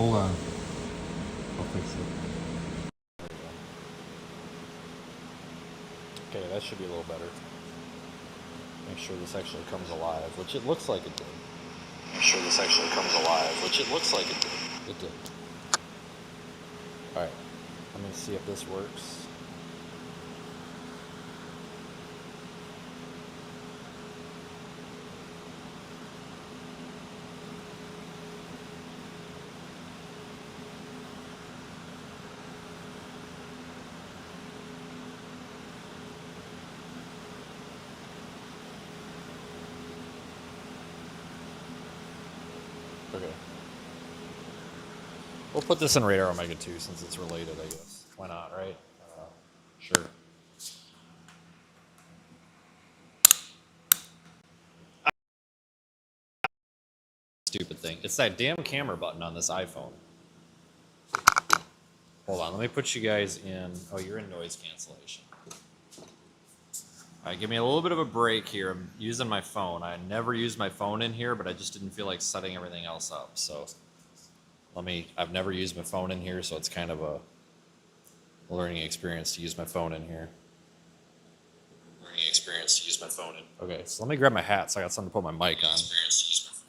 Hold on. I'll fix it. Okay, that should be a little better. Make sure this actually comes alive, which it looks like it did. Make sure this actually comes alive, which it looks like it did. It did. Alright, let me see if this works. Okay. We'll put this in Radar Omega 2 since it's related, I guess. Why not, right? Sure. Stupid thing. It's that damn camera button on this iPhone. Hold on, let me put you guys in. Oh, you're in noise cancellation. All right, give me a little bit of a break here. I'm using my phone. I never use my phone in here, but I just didn't feel like setting everything else up. So I've never used my phone in here, so it's kind of a learning experience to use my phone in here. Okay, so let me grab my hat so I got something to put my mic on.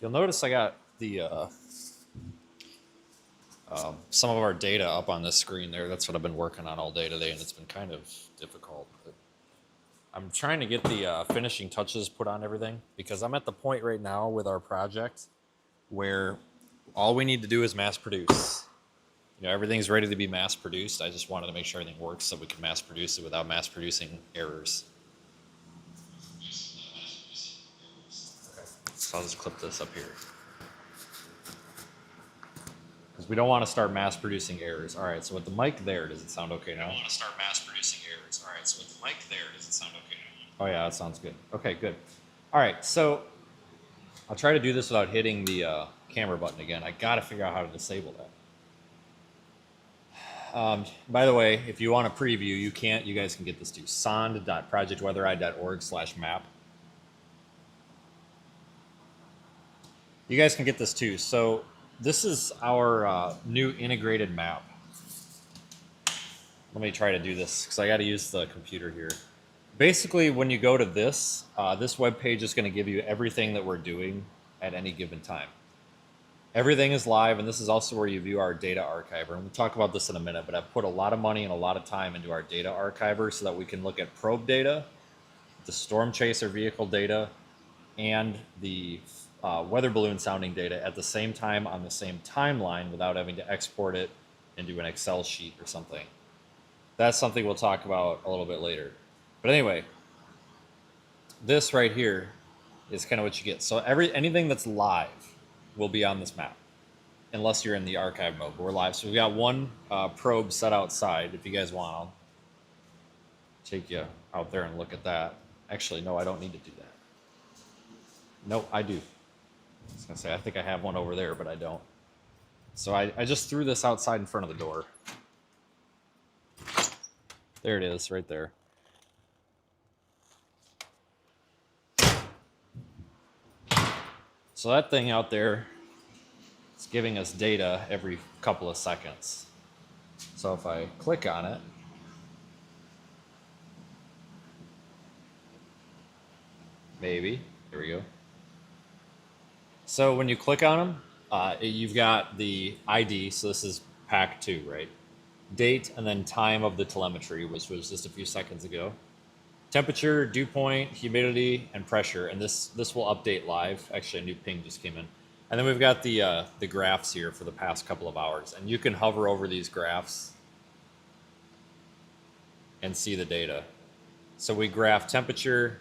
You'll notice I got the some of our data up on this screen there. That's what I've been working on all day today, and it's been kind of difficult. But I'm trying to get the finishing touches put on everything because I'm at the point right now with our project where all we need to do is mass produce. You know, everything's ready to be mass produced. I just wanted to make sure everything works so we can mass produce it without mass producing errors. Okay. So I'll just clip this up here. Because we don't want to start mass producing errors. All right, so with the mic there, does it sound okay now? Oh yeah, that sounds good. Okay, good. All right, so I'll try to do this without hitting the camera button again. I gotta figure out how to disable that. By the way, if you want to preview, you guys can get this to sond.projectweatherai.org/map. You guys can get this too. So this is our new integrated map. Let me try to do this because I got to use the computer here. Basically, when you go to this, this web page is going to give you everything that we're doing at any given time. Everything is live, and this is also where you view our data archiver. And we'll talk about this in a minute, but I've put a lot of money and a lot of time into our data archiver so that we can look at probe data, the storm chaser vehicle data, and the weather balloon sounding data at the same time on the same timeline without having to export it into an Excel sheet or something. That's something we'll talk about a little bit later. But anyway, this right here is kind of what you get. So anything that's live will be on this map, unless you're in the archive mode. But we're live, so we've got one probe set outside. If you guys want, I'll take you out there and look at that. Actually, no, I don't need to do that. No, I do. I was gonna say I think I have one over there, but I don't. So I just threw this outside in front of the door. There it is, right there. So that thing out there is giving us data every couple of seconds. So if I click on it, maybe, here we go. So when you click on them, you've got the ID, so this is pack 2, right? Date and then time of the telemetry, which was just a few seconds ago. Temperature, dew point, humidity, and pressure, and this will update live. Actually, a new ping just came in. And then we've got the graphs here for the past couple of hours, and you can hover over these graphs and see the data. So we graph temperature,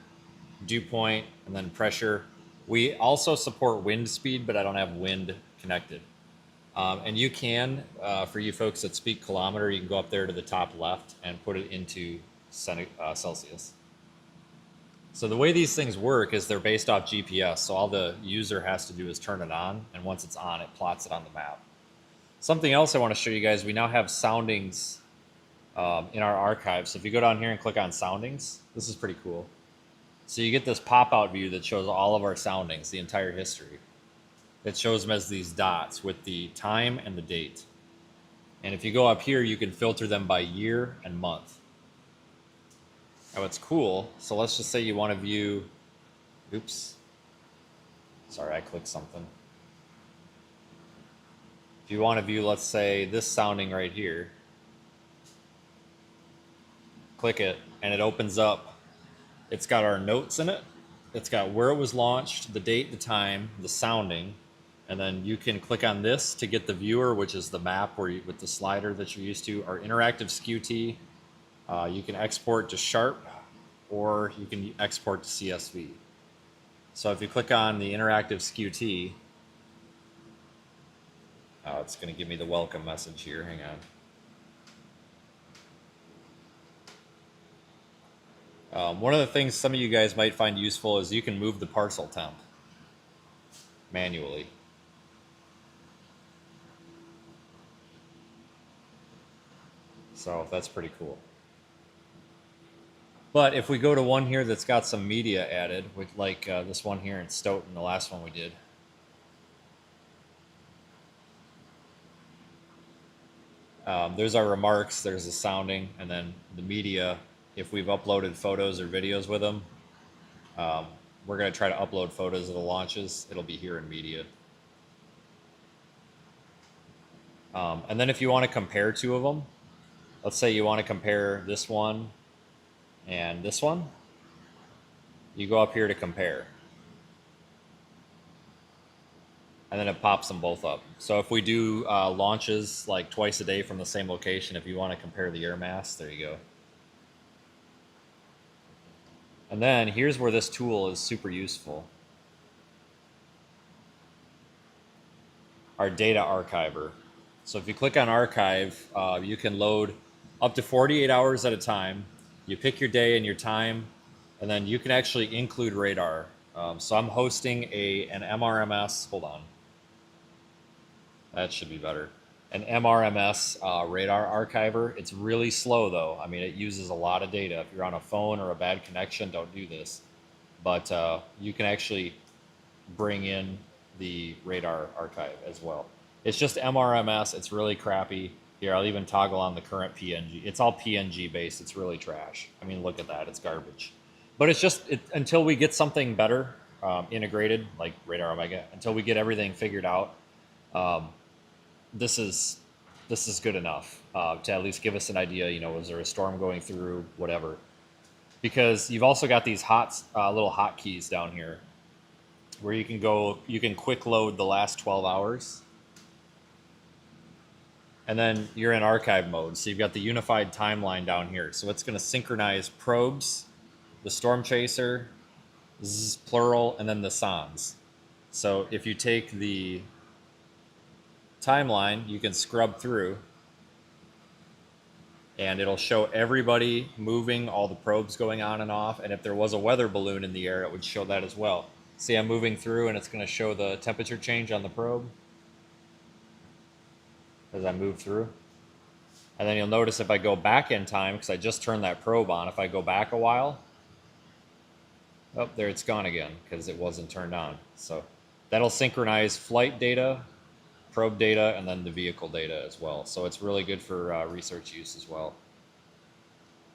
dew point, and then pressure. We also support wind speed, but I don't have wind connected. And you can, for you folks that speak kilometer, you can go up there to the top left and put it into Celsius. So the way these things work is they're based off GPS. So all the user has to do is turn it on, and once it's on, it plots it on the map. Something else I want to show you guys, we now have soundings in our archive. So if you go down here and click on soundings, this is pretty cool. So you get this pop-out view that shows all of our soundings, the entire history. it shows them as these dots with the time and the date. And if you go up here, you can filter them by year and month. Now it's cool. So let's just say you want to view, oops, sorry, I clicked something. If you want to view, let's say this sounding right here, click it and it opens up. It's got our notes in it. It's got where it was launched, the date, the time, the sounding, and then you can click on this to get the viewer, which is the map where you, with the slider that you're used to, our interactive SKU. You can export to Sharp, or you can export to CSV. So if you click on the interactive SKU, it's going to give me the welcome message here. Hang on. One of the things some of you guys might find useful is you can move the parcel temp manually. So that's pretty cool. But if we go to one here that's got some media added, with like this one here in Stoughton, the last one we did. There's our remarks, there's the sounding, and then the media. If we've uploaded photos or videos with them, we're going to try to upload photos of the launches. It'll be here in media. And then if you want to compare two of them, let's say you want to compare this one and this one, you go up here to compare. And then it pops them both up. So if we do launches like twice a day from the same location, if you want to compare the air mass, there you go. And then here's where this tool is super useful. Our data archiver. So if you click on archive, you can load up to 48 hours at a time. You pick your day and your time, and then you can actually include radar. So I'm hosting an MRMS, hold on. That should be better. An MRMS radar archiver. It's really slow though. I mean, it uses a lot of data. If you're on a phone or a bad connection, don't do this. But you can actually bring in the radar archive as well. It's just MRMS. It's really crappy. Here, I'll even toggle on the current PNG. It's all PNG based. It's really trash. I mean, look at that. It's garbage. But it's just, until we get something better integrated, like Radar Omega, until we get everything figured out, this is good enough to at least give us an idea, you know, is there a storm going through, whatever. Because you've also got these little hotkeys down here where you can quick load the last 12 hours. And then you're in archive mode. So you've got the unified timeline down here. So it's going to synchronize probes, the storm chaser, plural, and then the SANS. So if you take the timeline, you can scrub through and it'll show everybody moving, all the probes going on and off. And if there was a weather balloon in the air, it would show that as well. See, I'm moving through and it's going to show the temperature change on the probe as I move through. And then you'll notice if I go back in time, because I just turned that probe on, if I go back a while, oh, there it's gone again because it wasn't turned on. So that'll synchronize flight data, probe data, and then the vehicle data as well. So it's really good for research use as well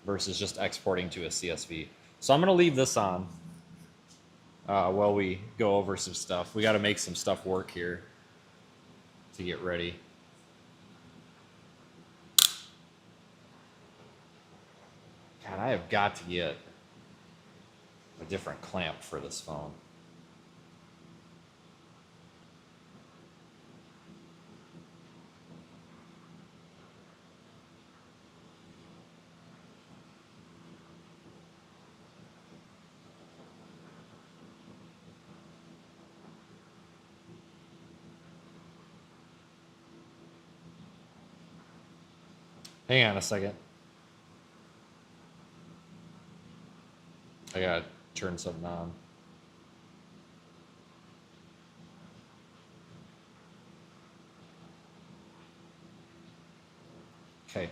versus just exporting to a CSV. So I'm going to leave this on while we go over some stuff. We got to make some stuff work here to get ready. God, I have got to get a different clamp for this phone. Hang on a second. I gotta turn something on. Okay.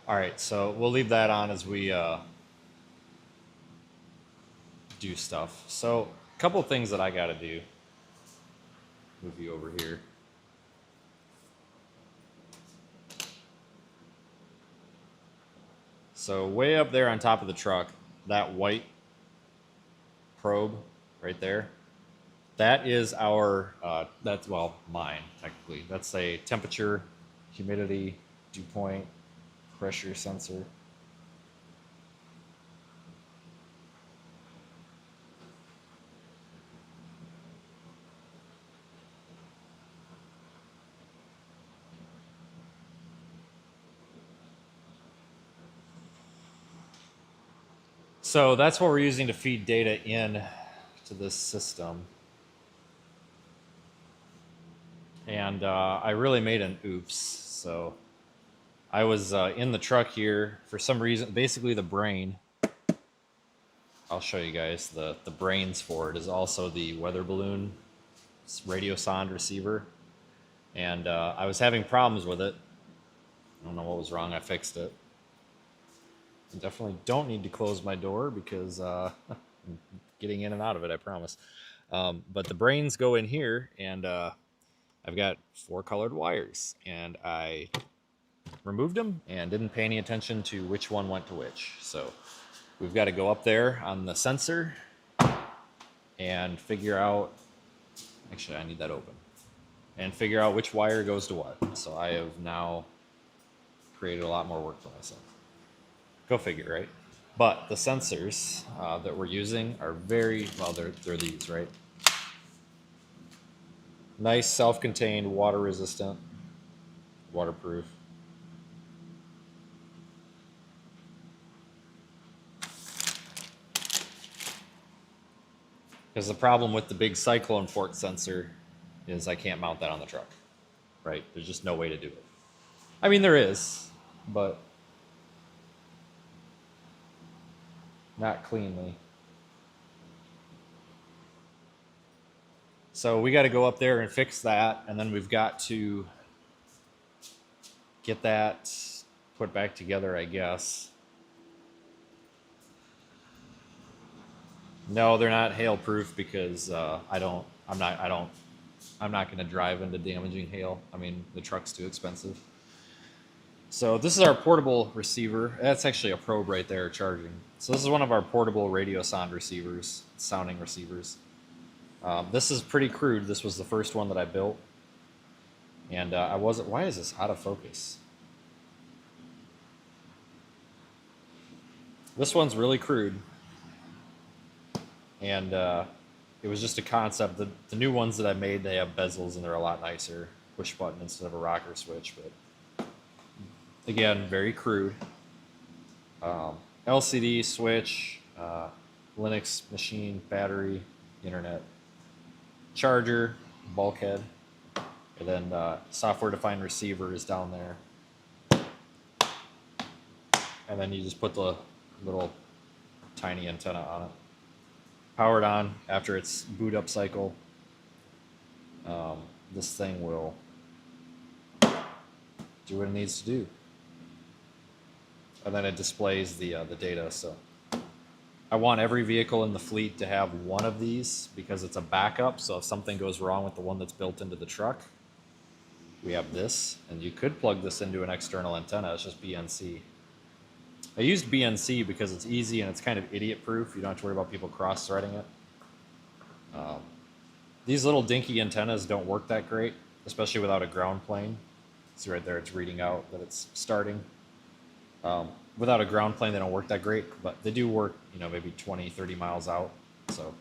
All right, so we'll leave that on as we do stuff. So a couple of things that I gotta do. move you over here. So way up there on top of the truck, that white probe right there, that is our, that's, well, mine, technically. That's a temperature, humidity, dew point, pressure sensor. So that's what we're using to feed data in to this system. And I really made an oops. So I was in the truck here for some reason. Basically, the brain. I'll show you guys the brains for it is also the weather balloon radio sonde receiver, and I was having problems with it. I don't know what was wrong. I fixed it. I definitely don't need to close my door because I'm getting in and out of it. I promise. But the brains go in here, and I've got 4 colored wires, and I removed them and didn't pay any attention to which one went to which. So we've got to go up there on the sensor and figure out, actually I need that open, and figure out which wire goes to what. So I have now created a lot more work for myself. Go figure, right? But the sensors that we're using are very, well, they're these, right? Nice, self-contained, water-resistant, waterproof. Because the problem with the big cyclone port sensor is I can't mount that on the truck, right? There's just no way to do it. I mean, there is, but not cleanly. So we got to go up there and fix that, and then we've got to get that put back together, I guess. No, they're not hail proof because I'm not going to drive into damaging hail. I mean, the truck's too expensive. So this is our portable receiver. That's actually a probe right there charging. So this is one of our portable radio sonde receivers, sounding receivers. This is pretty crude. This was the first one that I built. And I wasn't, why is this out of focus? This one's really crude. And it was just a concept. The new ones that I made, they have bezels and they're a lot nicer. Push button instead of a rocker switch, but again, very crude. LCD switch, Linux machine, battery, internet, charger, bulkhead, and then software-defined receiver is down there. And then you just put the little tiny antenna on it. Powered on after its boot up cycle. This thing will do what it needs to do. And then it displays the data. So I want every vehicle in the fleet to have one of these because it's a backup. So if something goes wrong with the one that's built into the truck, we have this. And you could plug this into an external antenna. It's just BNC. I used BNC because it's easy and it's kind of idiot-proof. You don't have to worry about people cross-threading it. These little dinky antennas don't work that great, especially without a ground plane. See right there, it's reading out that it's starting. Without a ground plane, they don't work that great, but they do work, you know, maybe 20, 30 miles out. So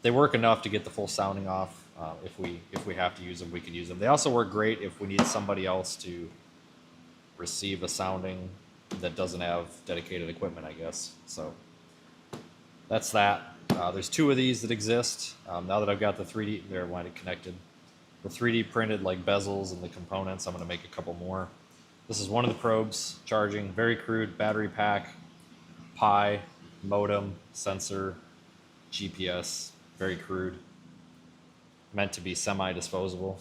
they work enough to get the full sounding off. If we have to use them, we can use them. They also work great if we need somebody else to receive a sounding that doesn't have dedicated equipment, I guess. So that's that. There's 2 of these that exist. Now that I've got the 3D, they're wanted connected. The 3D printed like bezels and the components, I'm going to make a couple more. This is one of the probes charging, very crude, battery pack, Pi, modem, sensor, GPS, very crude. Meant to be semi-disposable.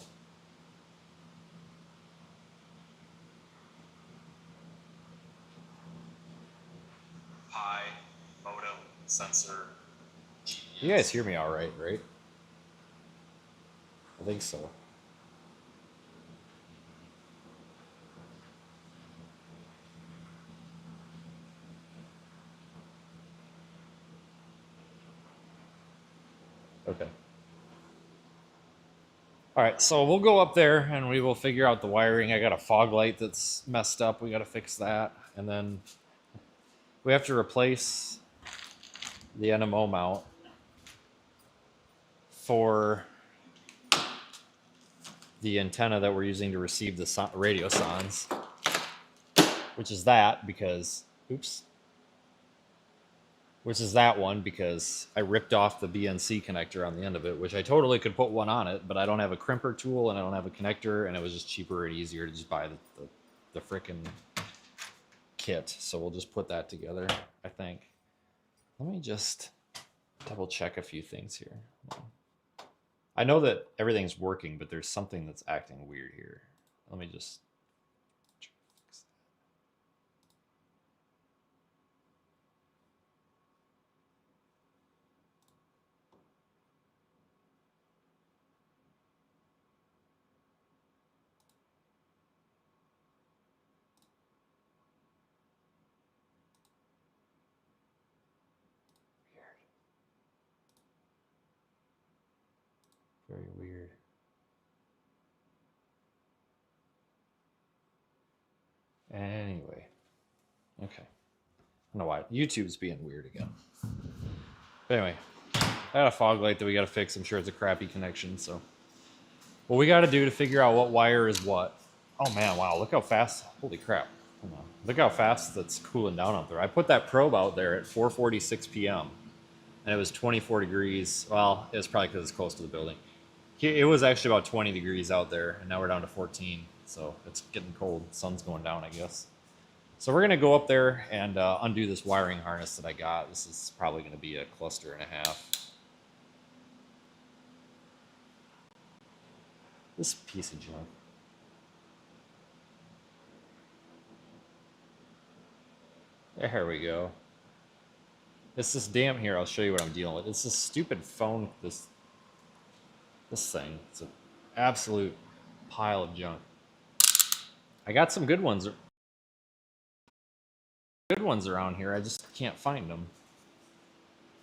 Pi, modem, sensor, GPS. You guys hear me all right, right? I think so. Okay. All right, so we'll go up there and we will figure out the wiring. I got a fog light that's messed up. We got to fix that. And then we have to replace the NMO mount for the antenna that we're using to receive the radio sons, which is that because, oops, which is that one because I ripped off the BNC connector on the end of it, which I totally could put one on it, but I don't have a crimper tool and I don't have a connector, and it was just cheaper and easier to just buy the frickin' kit. So we'll just put that together, I think. Let me just double check a few things here. I know that everything's working, but there's something that's acting weird here. Let me just... Very weird. Anyway. Okay. I don't know why. YouTube's being weird again. But anyway. I got a fog light that we got to fix. I'm sure it's a crappy connection, so... What we got to do to figure out what wire is what... Oh man, wow. Look how fast... Holy crap. Hold on. Look how fast that's cooling down out there. I put that probe out there at 4:46 p.m. and it was 24 degrees. Well, it was probably because it's close to the building. It was actually about 20 degrees out there, and now we're down to 14. So it's getting cold. The sun's going down, I guess. So we're going to go up there and undo this wiring harness that I got. This is probably going to be a cluster and a half. This piece of junk. There we go. It's this damn... Here, I'll show you what I'm dealing with. It's this stupid phone, this thing. It's an absolute pile of junk. I got some good ones around here. I just can't find them.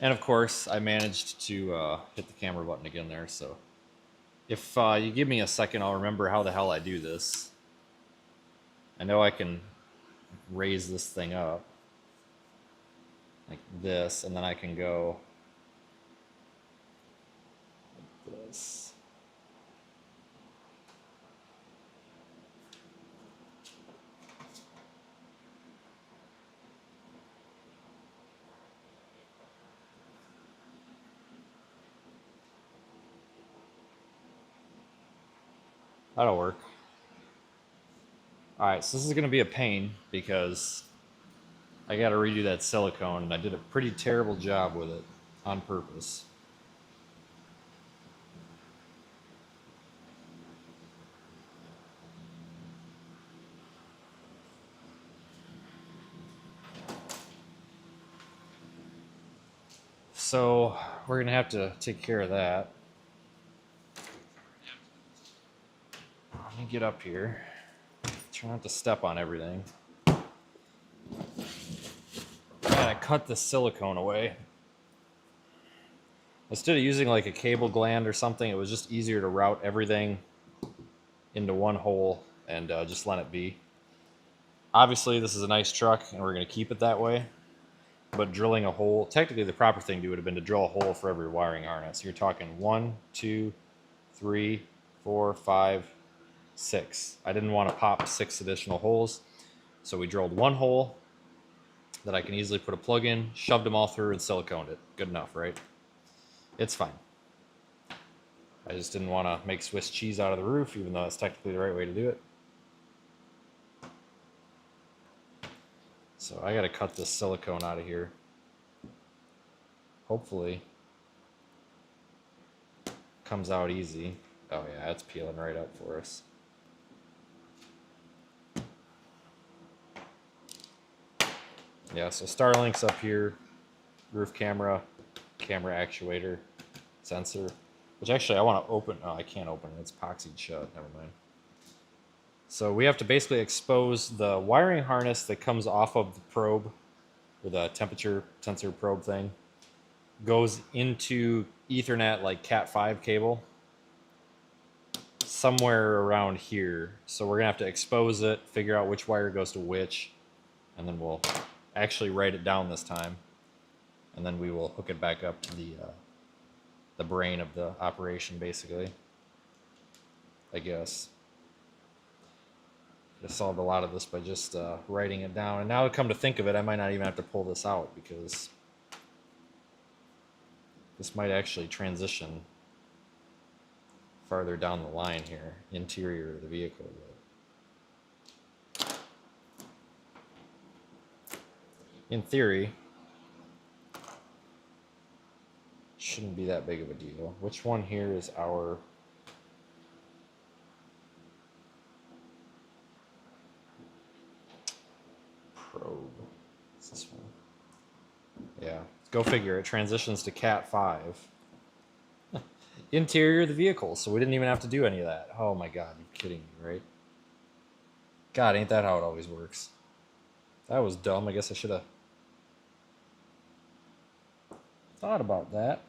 And of course, I managed to hit the camera button again there. So if you give me a second, I'll remember how the hell I do this. I know I can raise this thing up like this, and then I can go like this. That'll work. All right, so this is going to be a pain because I got to redo that silicone, and I did a pretty terrible job with it on purpose. So we're going to have to take care of that. Let me get up here. Try not to step on everything. I gotta cut the silicone away. Instead of using like a cable gland or something, it was just easier to route everything into one hole and just let it be. Obviously, this is a nice truck, and we're going to keep it that way. But drilling a hole, technically the proper thing to do would have been to drill a hole for every wiring harness. You're talking 1, 2, 3, 4, 5, 6. I didn't want to pop 6 additional holes, so we drilled one hole that I can easily put a plug in, shoved them all through, and siliconed it. Good enough, right? It's fine. I just didn't want to make Swiss cheese out of the roof, even though that's technically the right way to do it. So I got to cut this silicone out of here. Hopefully comes out easy. Oh yeah, it's peeling right up for us. Yeah, so Starlink's up here, roof camera, camera actuator, sensor. Which actually I want to open. Oh, I can't open it. It's epoxied shut. Never mind. So we have to basically expose the wiring harness that comes off of the probe, or the temperature sensor probe thing, goes into Ethernet like Cat5 cable somewhere around here. So we're gonna have to expose it, figure out which wire goes to which, and then we'll actually write it down this time, and then we will hook it back up to the brain of the operation, basically. I guess. I solved a lot of this by just writing it down. And now to come to think of it, I might not even have to pull this out, because this might actually transition farther down the line here, interior of the vehicle. In theory, shouldn't be that big of a deal. Which one here is our... probe? What's this one? Yeah, go figure. It transitions to Cat5. Interior of the vehicle, so we didn't even have to do any of that. Oh my god, you're kidding me, right? God, ain't that how it always works? That was dumb. I guess I should have thought about that.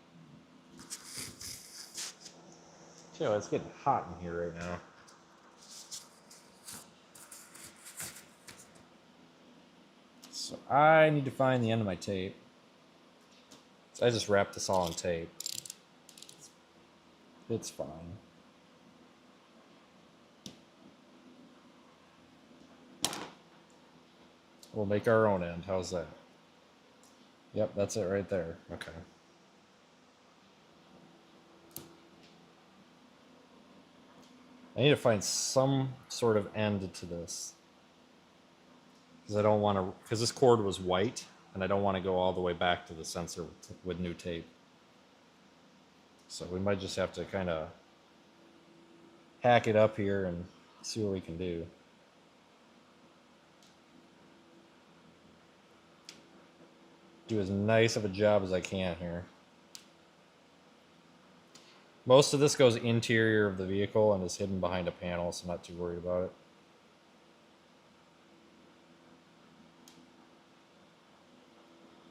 Chill, it's getting hot in here right now. So I need to find the end of my tape. So I just wrapped this all in tape. It's fine. We'll make our own end. How's that? Yep, that's it right there. Okay. I need to find some sort of end to this. Because I don't want to, because this cord was white, and I don't want to go all the way back to the sensor with new tape. So we might just have to kind of hack it up here and see what we can do. Do as nice of a job as I can here. Most of this goes interior of the vehicle and is hidden behind a panel, so I'm not too worried about it.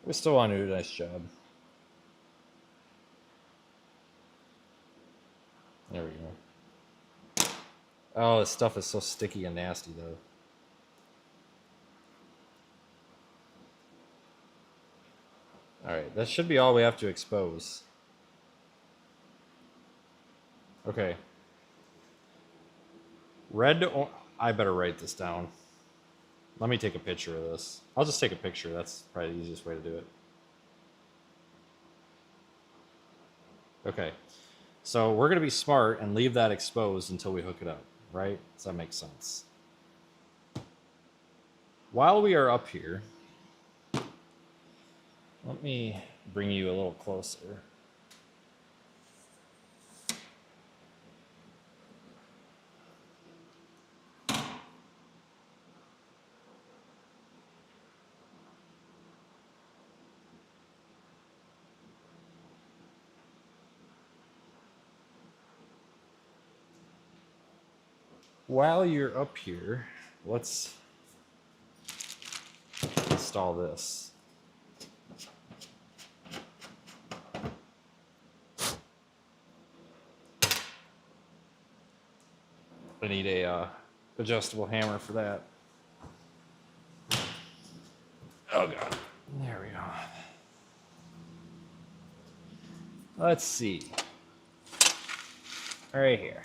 We still want to do a nice job. There we go. Oh, this stuff is so sticky and nasty, though. Alright, that should be all we have to expose. Okay. I better write this down. Let me take a picture of this. I'll just take a picture. That's probably the easiest way to do it. Okay. So we're going to be smart and leave that exposed until we hook it up, right? Does that make sense? While we are up here, let me bring you a little closer. While you're up here, let's install this. I need a adjustable hammer for that. Oh god. There we go. Let's see. Right here.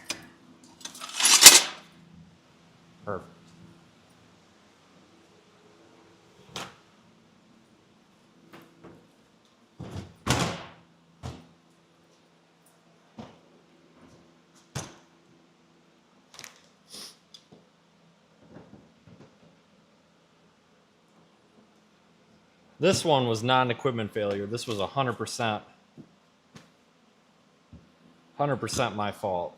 Perfect. This one was not an equipment failure. This was 100% my fault.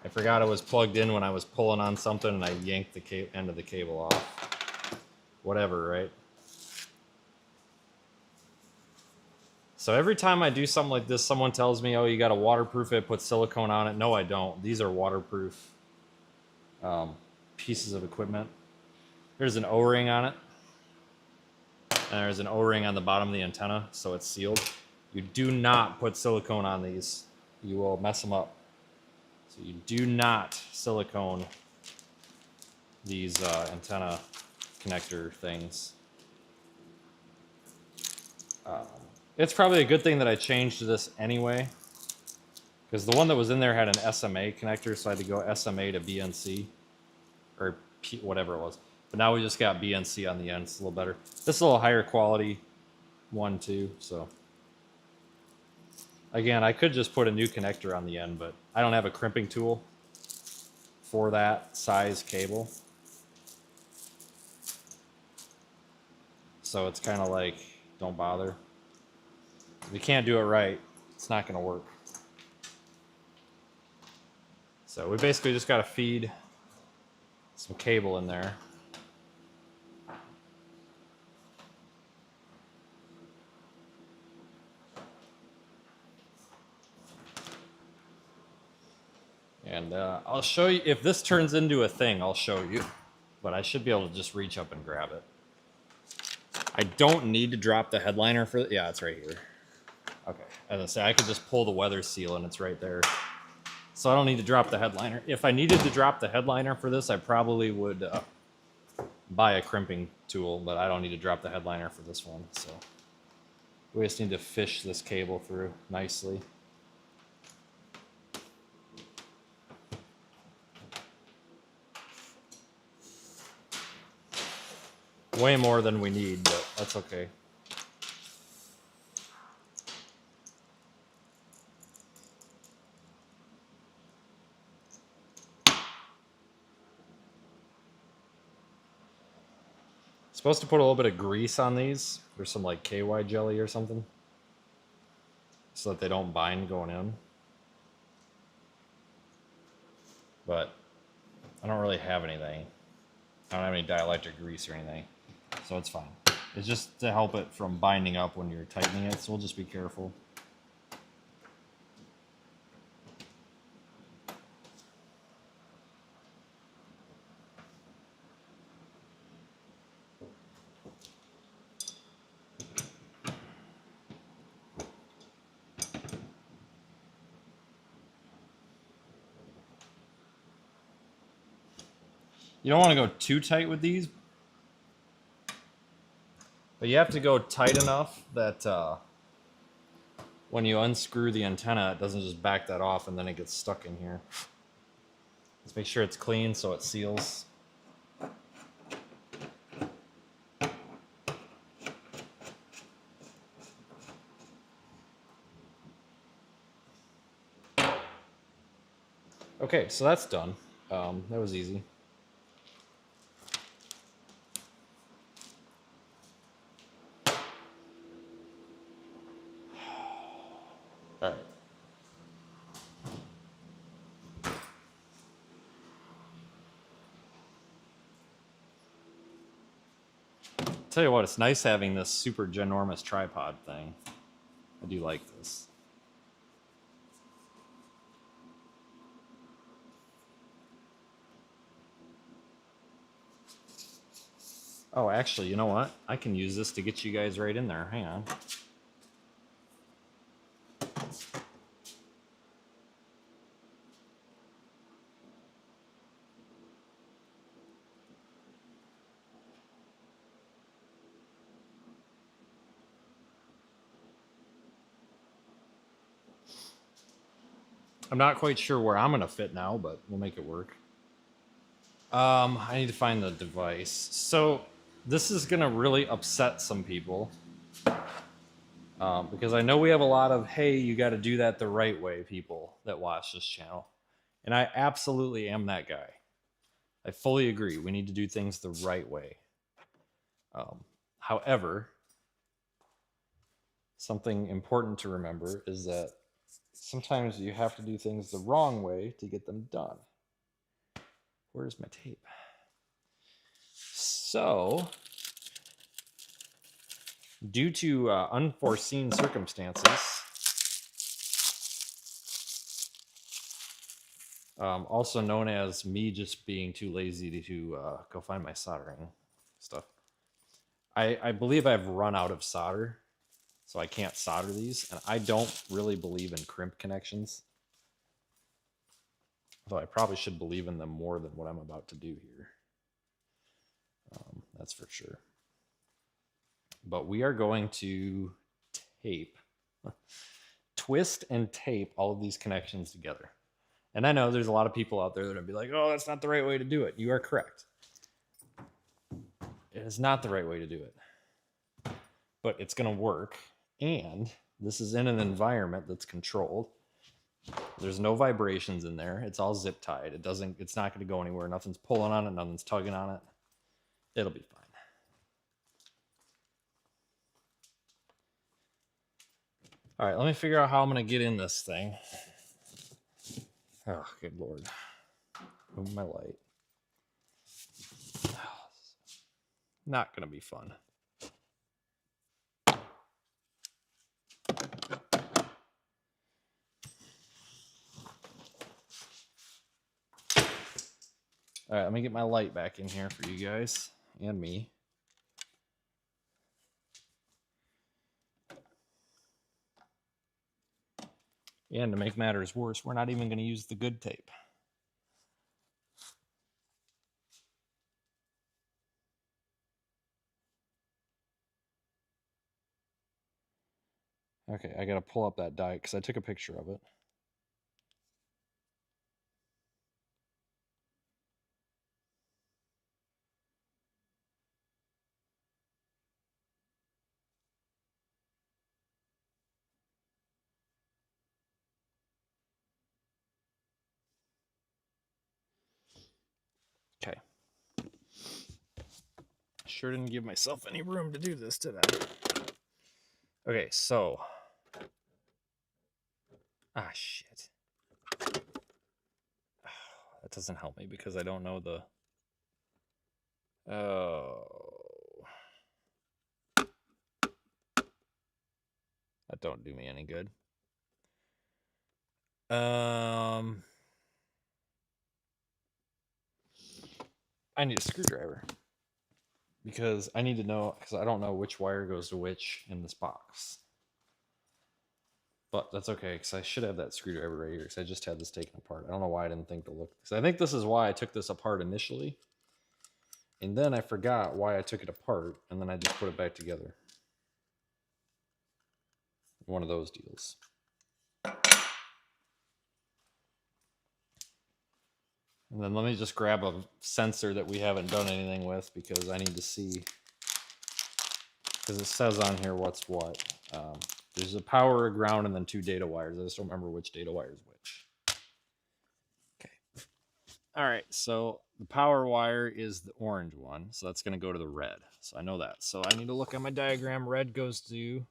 I forgot it was plugged in when I was pulling on something and I yanked the end of the cable off. Whatever, right? So every time I do something like this, someone tells me, oh, you got to waterproof it, put silicone on it. No, I don't. These are waterproof pieces of equipment. There's an O-ring on it. And there's an O-ring on the bottom of the antenna, so it's sealed. You do not put silicone on these. You will mess them up. So you do not silicone these antenna connector things. It's probably a good thing that I changed this anyway, because the one that was in there had an SMA connector, so I had to go SMA to BNC, or whatever it was. But now we just got BNC on the end. It's a little better. This is a little higher quality one too. So again, I could just put a new connector on the end, but I don't have a crimping tool for that size cable. So it's kind of like, don't bother. If you can't do it right, it's not going to work. So we basically just got to feed some cable in there. And I'll show you, if this turns into a thing, I'll show you. But I should be able to just reach up and grab it. I don't need to drop the headliner for, yeah, it's right here. Okay, as I say, I could just pull the weather seal and it's right there. So I don't need to drop the headliner. If I needed to drop the headliner for this, I probably would buy a crimping tool, but I don't need to drop the headliner for this one. So we just need to fish this cable through nicely. Way more than we need, but that's okay. Supposed to put a little bit of grease on these, or some like KY jelly or something, so that they don't bind going in. But I don't really have anything. I don't have any dielectric grease or anything, so it's fine. It's just to help it from binding up when you're tightening it, so we'll just be careful. You don't want to go too tight with these, but you have to go tight enough that when you unscrew the antenna, it doesn't just back that off and then it gets stuck in here. Let's make sure it's clean so it seals. Okay, so that's done. That was easy. All right. Tell you what, it's nice having this super ginormous tripod thing. I do like this. Oh, actually, you know what? I can use this to get you guys right in there. Hang on. I'm not quite sure where I'm going to fit now, but we'll make it work. I need to find the device. So this is going to really upset some people. Because I know we have a lot of, hey, you got to do that the right way people that watch this channel. And I absolutely am that guy. I fully agree. We need to do things the right way. However, something important to remember is that sometimes you have to do things the wrong way to get them done. Where's my tape? So Due to unforeseen circumstances, also known as me just being too lazy to go find my soldering stuff, I believe I've run out of solder, so I can't solder these, and I don't really believe in crimp connections, though I probably should believe in them more than what I'm about to do here. That's for sure. But we are going to tape, twist and tape all of these connections together. And I know there's a lot of people out there that would be like, oh, that's not the right way to do it. You are correct. It is not the right way to do it. But it's going to work. And this is in an environment that's controlled. There's no vibrations in there. It's all zip tied. It's not going to go anywhere. Nothing's pulling on it. Nothing's tugging on it. It'll be fine. All right, let me figure out how I'm going to get in this thing. Oh, good Lord. Move my light. Not going to be fun. All right, let me get my light back in here for you guys and me. And to make matters worse, we're not even going to use the good tape. Okay, I got to pull up that die because I took a picture of it. Okay. Sure didn't give myself any room to do this, did I? Okay, so. Ah, shit. That doesn't help me because I don't know the. Oh. That don't do me any good. I need a screwdriver. Because I need to know, because I don't know which wire goes to which in this box. But that's okay, because I should have that screwdriver right here, because I just had this taken apart. I don't know why I didn't think to look. Because I think this is why I took this apart initially. And then I forgot why I took it apart, and then I just put it back together. One of those deals. And then let me just grab a sensor that we haven't done anything with, because I need to see, because it says on here what's what. There's a power, a ground, and then 2 data wires. I just don't remember which data wire is which. Okay. All right, so the power wire is the orange one, so that's going to go to the red. So I know that. So I need to look at my diagram. Red goes to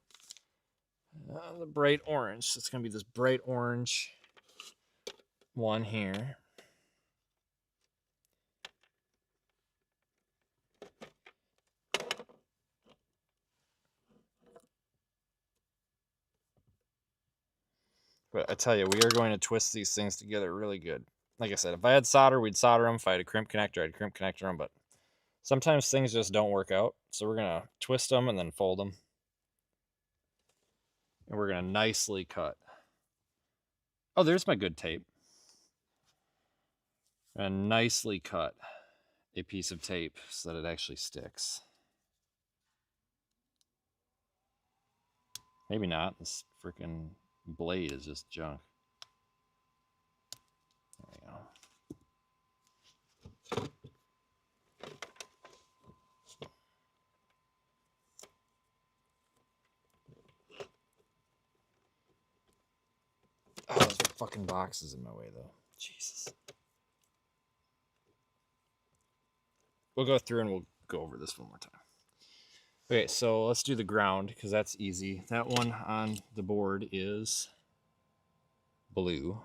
the bright orange. So it's going to be this bright orange one here. But I tell you, we are going to twist these things together really good. Like I said, if I had solder, we'd solder them. If I had a crimp connector, I'd crimp connector them. But sometimes things just don't work out. So we're going to twist them and then fold them. And we're going to nicely cut. Oh, there's my good tape. And nicely cut a piece of tape so that it actually sticks. Maybe not. This freaking blade is just junk. There we go. Oh, those fucking boxes in my way, though. Jesus. We'll go through and we'll go over this one more time. Okay, so let's do the ground because that's easy. That one on the board is blue.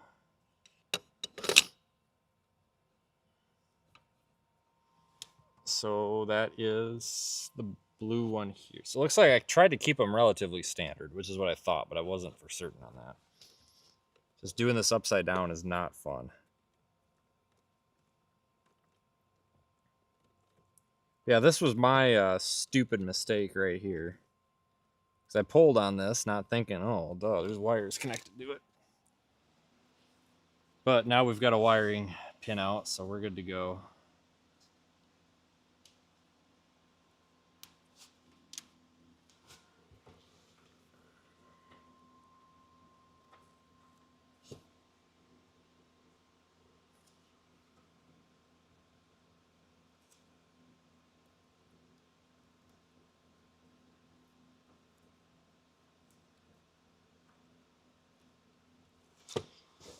So that is the blue one here. So it looks like I tried to keep them relatively standard, which is what I thought, but I wasn't for certain on that. Just doing this upside down is not fun. Yeah, this was my stupid mistake right here. Because I pulled on this, not thinking, oh, duh, there's wires connected to it. But now we've got a wiring pin out, so we're good to go.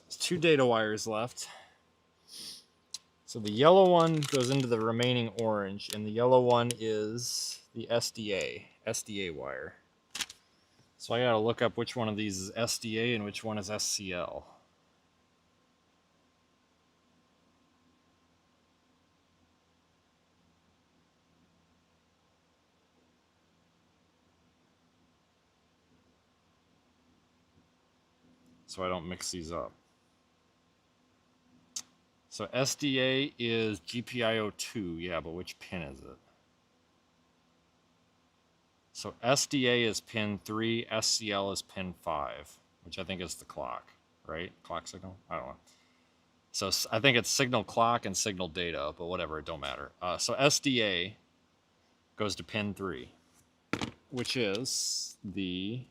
There's 2 data wires left. So the yellow one goes into the remaining orange, and the yellow one is the SDA wire. So I gotta look up which one of these is SDA and which one is SCL. So I don't mix these up. So SDA is GPIO2, yeah, but which pin is it? So SDA is pin 3, SCL is pin 5, which I think is the clock, right? Clock signal? I don't know. So I think it's signal clock and signal data, but whatever, it don't matter. So SDA goes to pin 3, which is the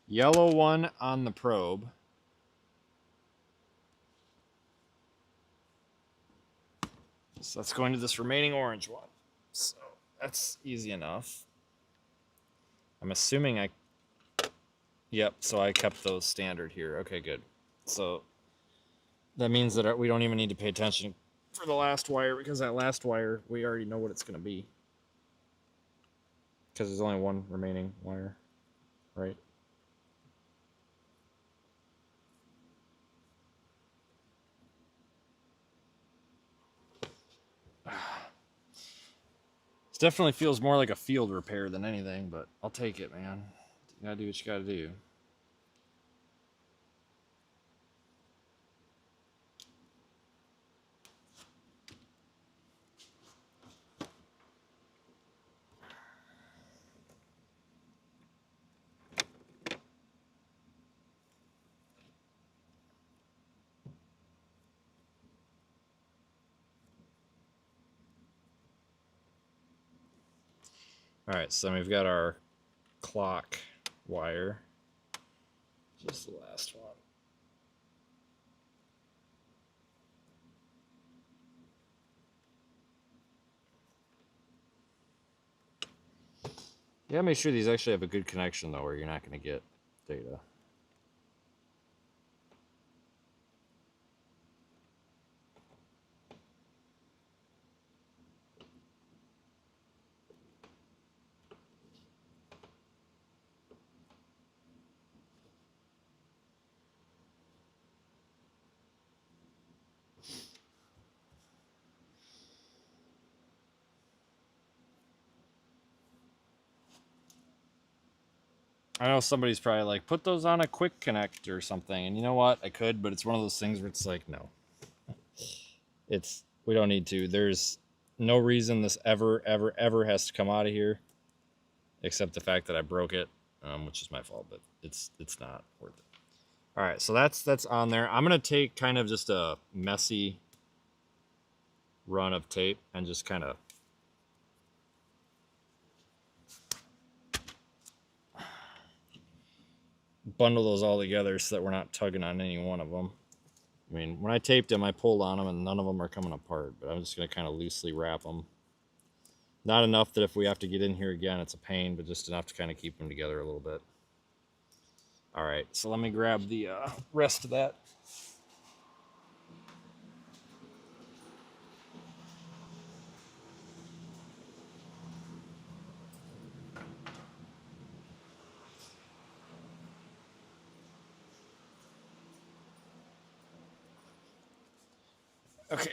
yellow one on the probe. So that's going to this remaining orange one. So that's easy enough. I'm assuming Yep, so I kept those standard here. Okay, good. So that means that we don't even need to pay attention for the last wire, because that last wire, we already know what it's going to be. Because there's only one remaining wire, right? This definitely feels more like a field repair than anything, but I'll take it, man. You gotta do what you gotta do. All right, so we've got our clock wire. Just the last one. Yeah, make sure these actually have a good connection, though, or you're not going to get data. I know somebody's probably like, put those on a quick connect or something. And you know what? I could, but it's one of those things where it's like, no. We don't need to. There's no reason this ever has to come out of here, except the fact that I broke it, which is my fault, but it's not worth it. All right, so that's on there. I'm gonna take kind of just a messy run of tape and just kind of bundle those all together so that we're not tugging on any one of them. I mean, when I taped them, I pulled on them and none of them are coming apart, but I'm just going to kind of loosely wrap them. Not enough that if we have to get in here again, it's a pain, but just enough to kind of keep them together a little bit. All right, so let me grab the rest of that. Okay.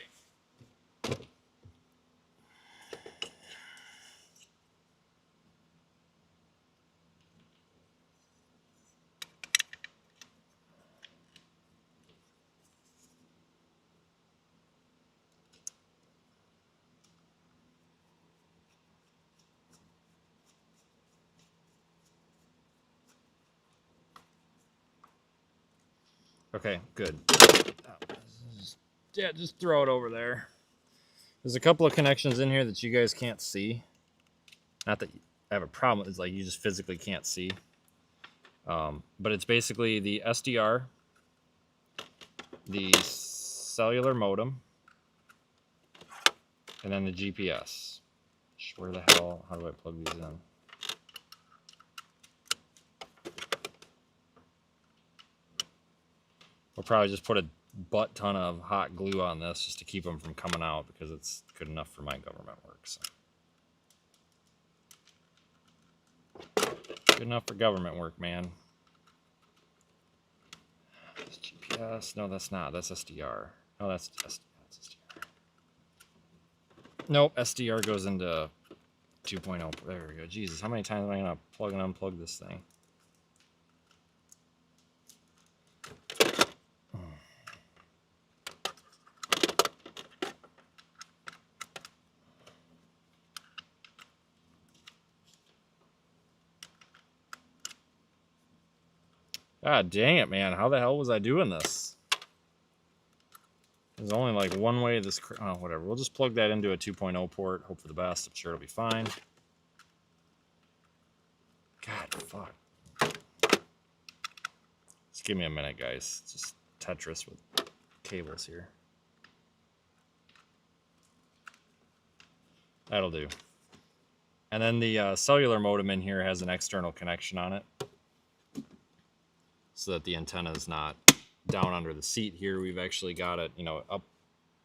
Okay, good. Yeah, just throw it over there. There's a couple of connections in here that you guys can't see. Not that I have a problem. It's like you just physically can't see. But it's basically the SDR, the cellular modem, and then the GPS. Where the hell? How do I plug these in? We'll probably just put a butt ton of hot glue on this just to keep them from coming out because it's good enough for my government work. So. Good enough for government work, man. That's GPS. No, that's not. That's SDR. Oh, that's SDR. Nope, SDR goes into 2.0. There we go. Jesus, how many times am I going to plug and unplug this thing? God dang it, man. How the hell was I doing this? There's only like one way this... Oh, whatever. We'll just plug that into a 2.0 port. Hope for the best. I'm sure it'll be fine. God, fuck. Just give me a minute, guys. It's just Tetris with cables here. That'll do. And then the cellular modem in here has an external connection on it, so that the antenna is not down under the seat here. We've actually got it, up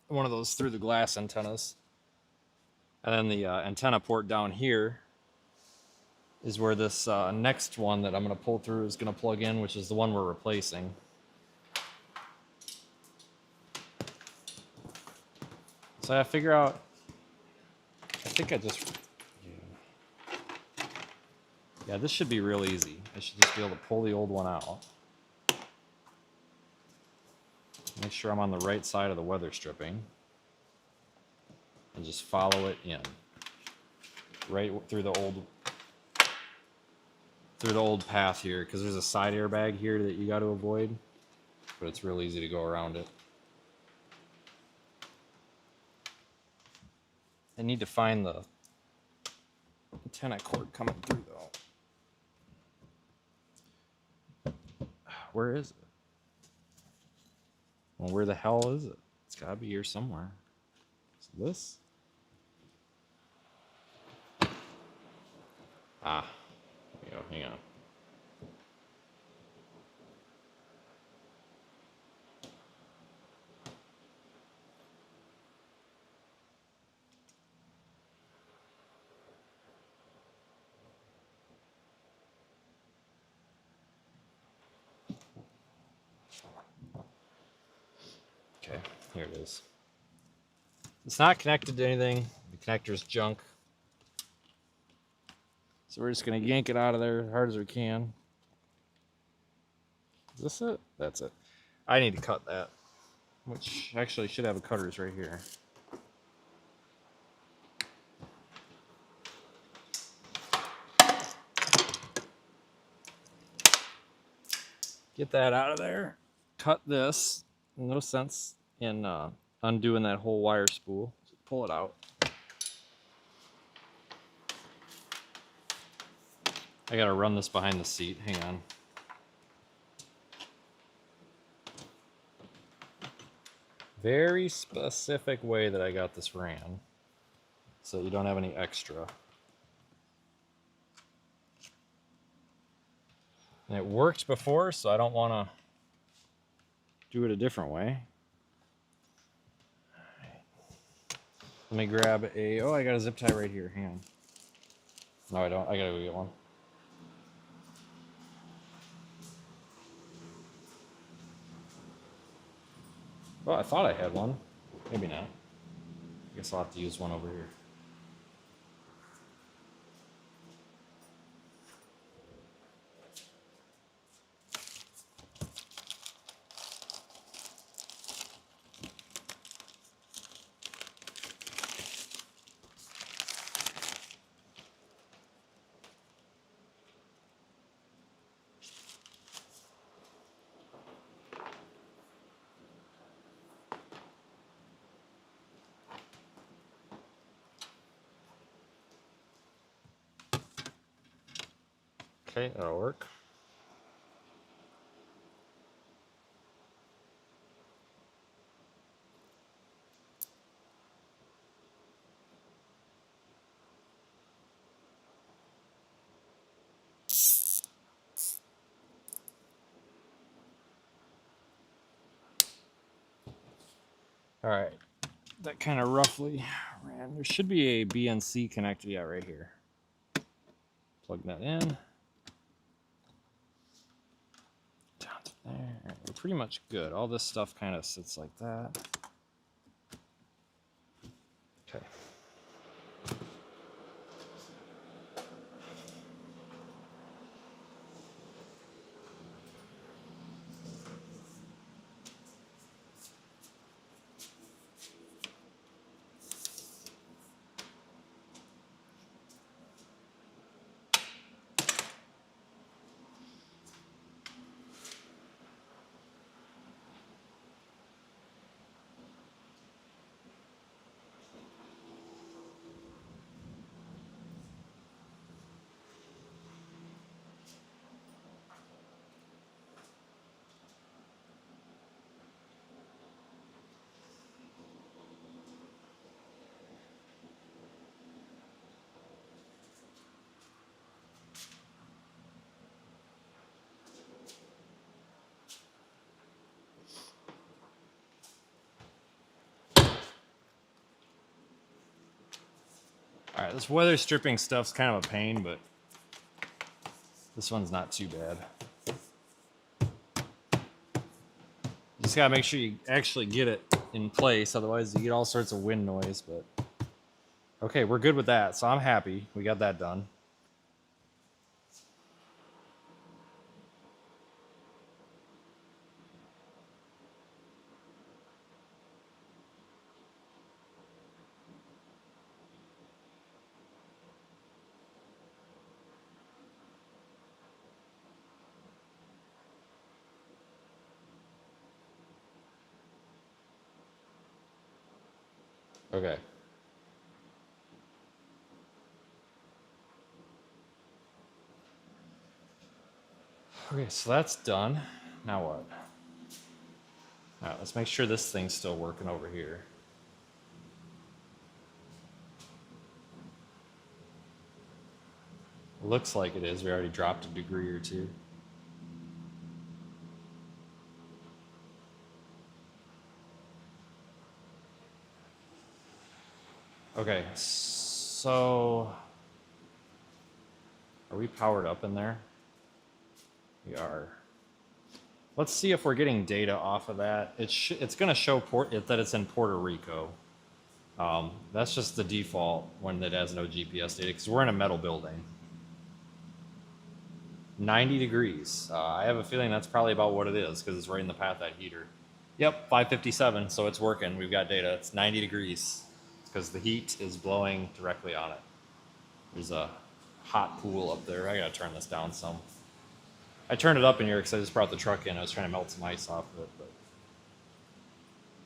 one of those through the glass antennas. And then the antenna port down here is where this next one that I'm going to pull through is going to plug in, which is the one we're replacing. So I figure out, I think I just, yeah, this should be real easy. I should just be able to pull the old one out. Make sure I'm on the right side of the weather stripping. And just follow it in. Right through the old path here, because there's a side airbag here that you got to avoid. But it's real easy to go around it. I need to find the antenna cord coming through though. Where is it? Well, where the hell is it? It's gotta be here somewhere. Is it this? Ah, there we go, hang on. Okay, here it is. It's not connected to anything. The connector's junk. So we're just gonna yank it out of there as hard as we can. Is this it? That's it. I need to cut that, which actually should have a cutters right here. Get that out of there. Cut this. No sense in undoing that whole wire spool. Just pull it out. I gotta run this behind the seat. Hang on. Very specific way that I got this ran, so you don't have any extra. And it worked before, so I don't want to do it a different way. Let me grab a... Oh, I got a zip tie right here. Hang on. No, I don't. I gotta go get one. Oh, I thought I had one. Maybe not. I guess I'll have to use one over here. Okay, that'll work. All right, that kind of roughly ran. There should be a BNC connector, yeah, right here. Plug that in. Down to there. All right, we're pretty much good. All this stuff kind of sits like that. Okay. All right, this weather stripping stuff's kind of a pain, but this one's not too bad. You just gotta make sure you actually get it in place, otherwise you get all sorts of wind noise. But okay, we're good with that, so I'm happy we got that done. Okay. Okay, so that's done. Now what? All right, let's make sure this thing's still working over here. Looks like it is. We already dropped a degree or two. Okay, so are we powered up in there? We are. Let's see if we're getting data off of that. It's going to show that it's in Puerto Rico. That's just the default when it has no GPS data because we're in a metal building. 90 degrees. I have a feeling that's probably about what it is because it's right in the path of that heater. Yep, 557, so it's working. We've got data. It's 90 degrees because the heat is blowing directly on it. There's a hot pool up there. I gotta turn this down some. I turned it up in here because I just brought the truck in. I was trying to melt some ice off of it, but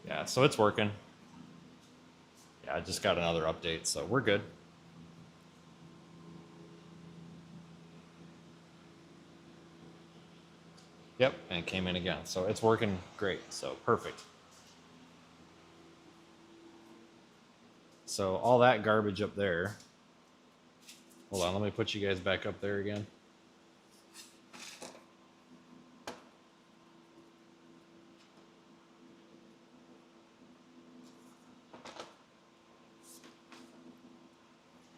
yeah, so it's working. Yeah, I just got another update, so we're good. Yep, and it came in again, so it's working great. So perfect. So all that garbage up there. Hold on, let me put you guys back up there again.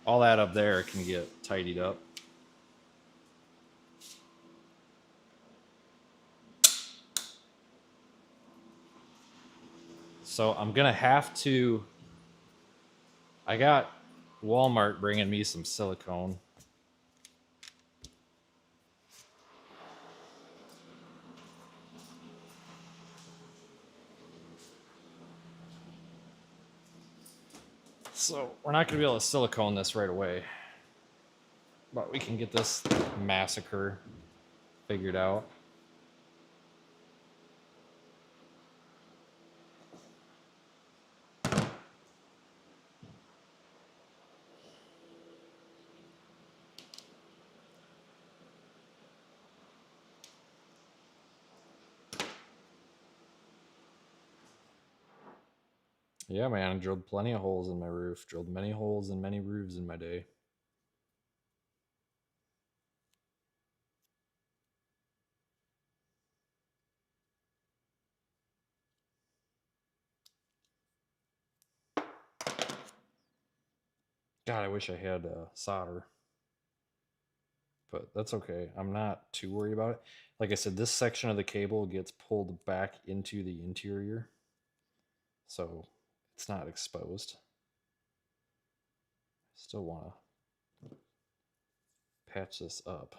All that up there can get tidied up. So I'm gonna have to. I got Walmart bringing me some silicone. So we're not gonna be able to silicone this right away, but we can get this massacre figured out. Yeah, man, I drilled plenty of holes in my roof. Drilled many holes in many roofs in my day. God, I wish I had solder. But that's okay. I'm not too worried about it. Like I said, this section of the cable gets pulled back into the interior. So it's not exposed. Still want to patch this up.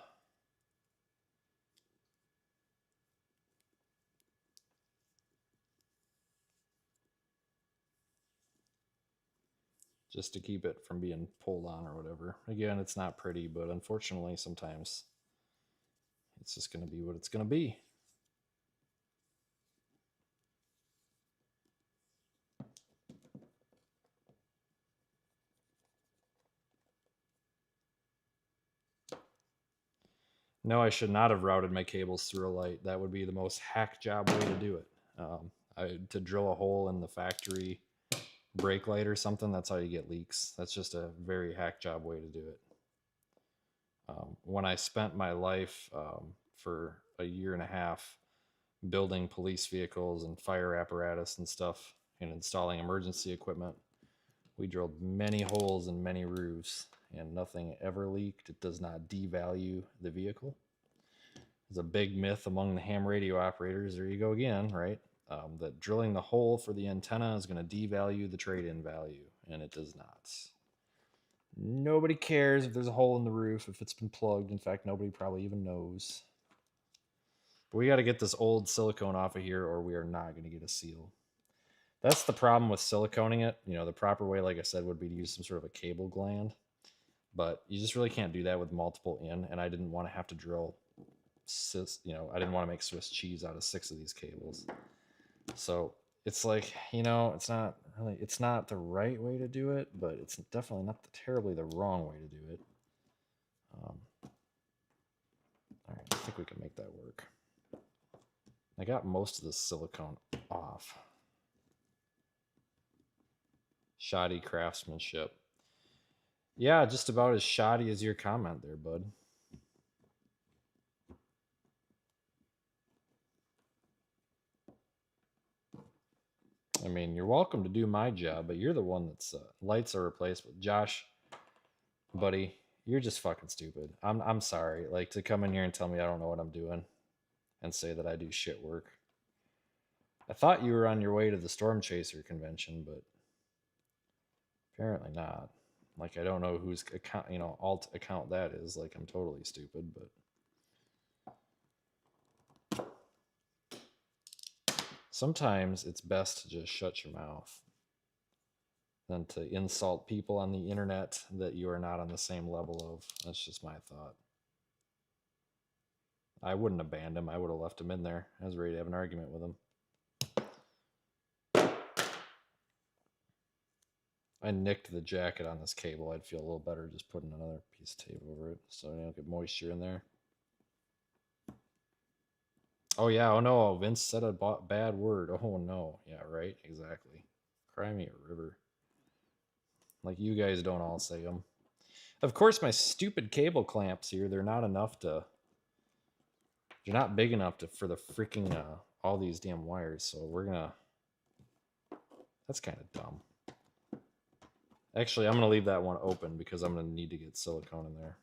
Just to keep it from being pulled on or whatever. Again, it's not pretty, but unfortunately, sometimes it's just going to be what it's going to be. No, I should not have routed my cables through a light. That would be the most hack job way to do it. To drill a hole in the factory brake light or something, that's how you get leaks. That's just a very hack job way to do it. When I spent my life for a year and a half building police vehicles and fire apparatus and stuff and installing emergency equipment, we drilled many holes in many roofs and nothing ever leaked. It does not devalue the vehicle. It's a big myth among the ham radio operators. There you go again, right? That drilling the hole for the antenna is going to devalue the trade-in value, and it does not. Nobody cares if there's a hole in the roof, if it's been plugged. In fact, nobody probably even knows. But we got to get this old silicone off of here, or we are not going to get a seal. That's the problem with siliconing it. You know, the proper way, like I said, would be to use some sort of a cable gland. But you just really can't do that with multiple in, and I didn't want to have to drill I didn't want to make Swiss cheese out of 6 of these cables. So it's like, it's not the right way to do it, but it's definitely not terribly the wrong way to do it. All right, I think we can make that work. I got most of this silicone off. Shoddy craftsmanship. Yeah, just about as shoddy as your comment there, bud. I mean, you're welcome to do my job, but you're the one that's lights are replaced with. Josh, buddy, you're just fucking stupid. I'm sorry. Like, to come in here and tell me I don't know what I'm doing and say that I do shit work. I thought you were on your way to the Storm Chaser convention, but apparently not. Like, I don't know whose account, alt account that is. Like, I'm totally stupid, but sometimes it's best to just shut your mouth than to insult people on the internet that you are not on the same level of. That's just my thought. I wouldn't have banned him. I would have left him in there. I was ready to have an argument with him. I nicked the jacket on this cable. I'd feel a little better just putting another piece of tape over it so you don't get moisture in there. Oh, yeah. Oh, no. Vince said a bad word. Oh, no. Yeah, right. Exactly. Cry me a river. Like, you guys don't all say them. Of course, my stupid cable clamps here, they're not enough to... They're not big enough for the freaking... all these damn wires, so we're gonna... That's kind of dumb. Actually, I'm going to leave that one open because I'm going to need to get silicone in there.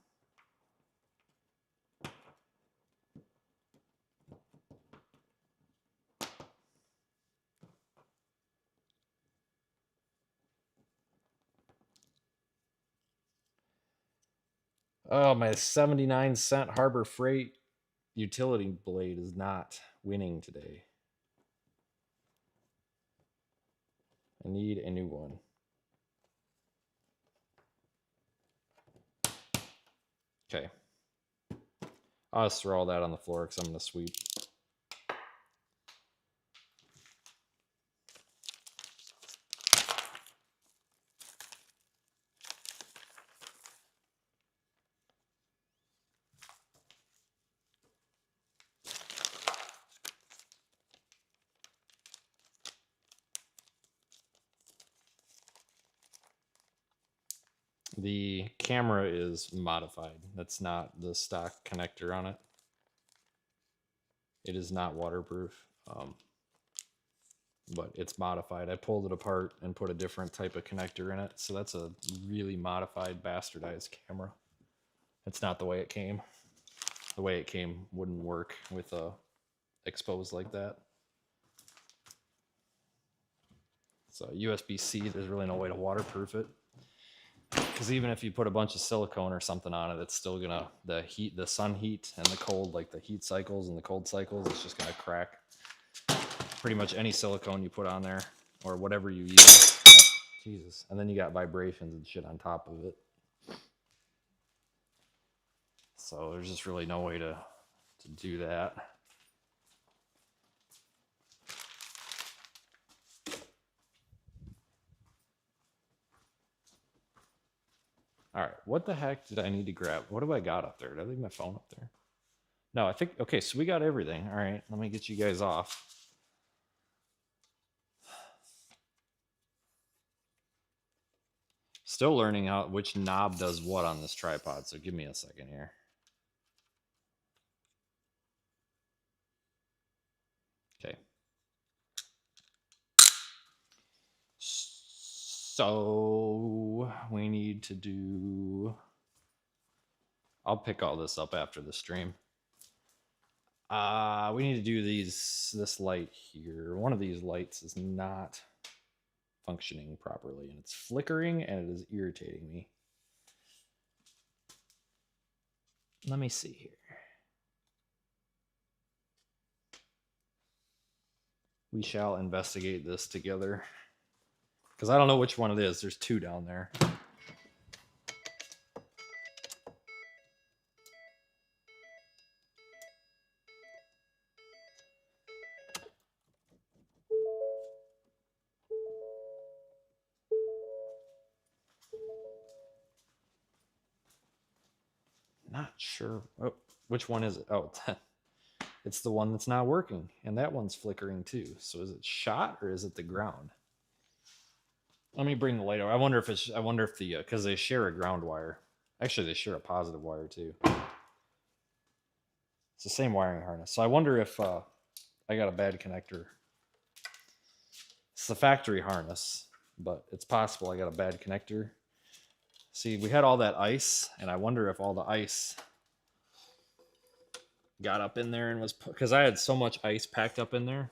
Oh, my 79-cent Harbor Freight utility blade is not winning today. I need a new one. Okay. I'll just throw all that on the floor because I'm going to sweep. The camera is modified. That's not the stock connector on it. It is not waterproof, but it's modified. I pulled it apart and put a different type of connector in it. So that's a really modified, bastardized camera. It's not the way it came. The way it came wouldn't work with a exposed like that. So USB-C, there's really no way to waterproof it. Because even if you put a bunch of silicone or something on it, it's still gonna, the heat, the sun heat and the cold, like the heat cycles and the cold cycles, it's just gonna crack. Pretty much any silicone you put on there or whatever you use. Oh, Jesus. And then you got vibrations and shit on top of it. So there's just really no way to do that. All right, what the heck did I need to grab? What do I got up there? Did I leave my phone up there? No, I think, okay, so we got everything. All right, let me get you guys off. Still learning out which knob does what on this tripod, so give me a second here. Okay. So we need to do, I'll pick all this up after the stream. We need to do this light here. One of these lights is not functioning properly and it's flickering and it is irritating me. Let me see here. We shall investigate this together. Because I don't know which one it is. There's two down there. Not sure. Oh, which one is it? Oh, it's the one that's not working. And that one's flickering too. So is it shot or is it the ground? Let me bring the light over. I wonder if the, because they share a ground wire. Actually, they share a positive wire too. It's the same wiring harness. So I wonder if I got a bad connector. It's the factory harness, but it's possible I got a bad connector. See, we had all that ice, and I wonder if all the ice got up in there and was, because I had so much ice packed up in there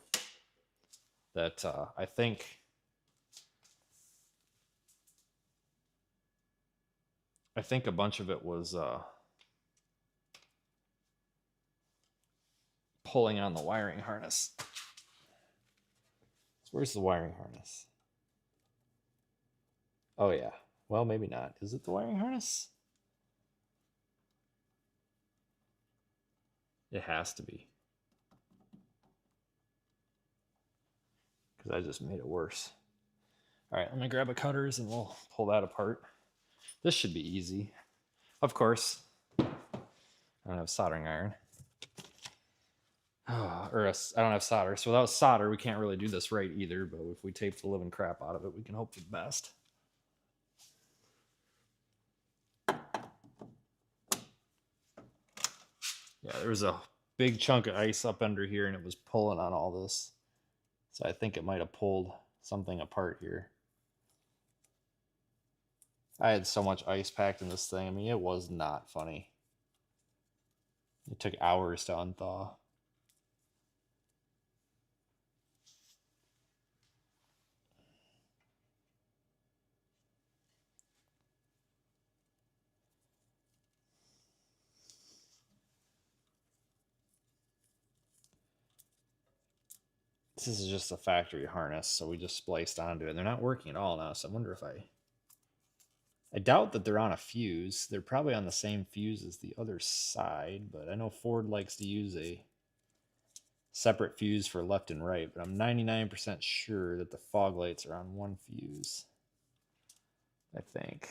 that I think a bunch of it was pulling on the wiring harness. So where's the wiring harness? Oh yeah. Well, maybe not. Is it the wiring harness? It has to be. Because I just made it worse. All right, let me grab a cutters and we'll pull that apart. This should be easy. Of course, I don't have soldering iron. I don't have solder. So without solder, we can't really do this right either. But if we tape the living crap out of it, we can hope for the best. Yeah, there was a big chunk of ice up under here and it was pulling on all this. So I think it might have pulled something apart here. I had so much ice packed in this thing. I mean, it was not funny. It took hours to unthaw. This is just a factory harness, so we just spliced onto it. They're not working at all now, so I wonder if I doubt that they're on a fuse. They're probably on the same fuse as the other side, but I know Ford likes to use a separate fuse for left and right, but I'm 99% sure that the fog lights are on one fuse. I think.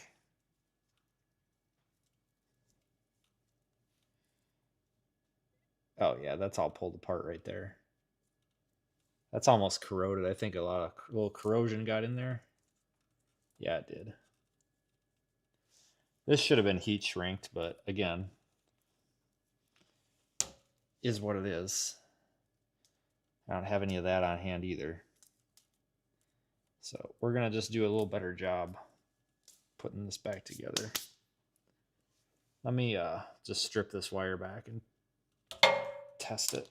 Oh yeah, that's all pulled apart right there. That's almost corroded. I think a little corrosion got in there. Yeah, it did. This should have been heat shrinked, but again, is what it is. I don't have any of that on hand either. So we're going to just do a little better job putting this back together. Let me just strip this wire back and test it.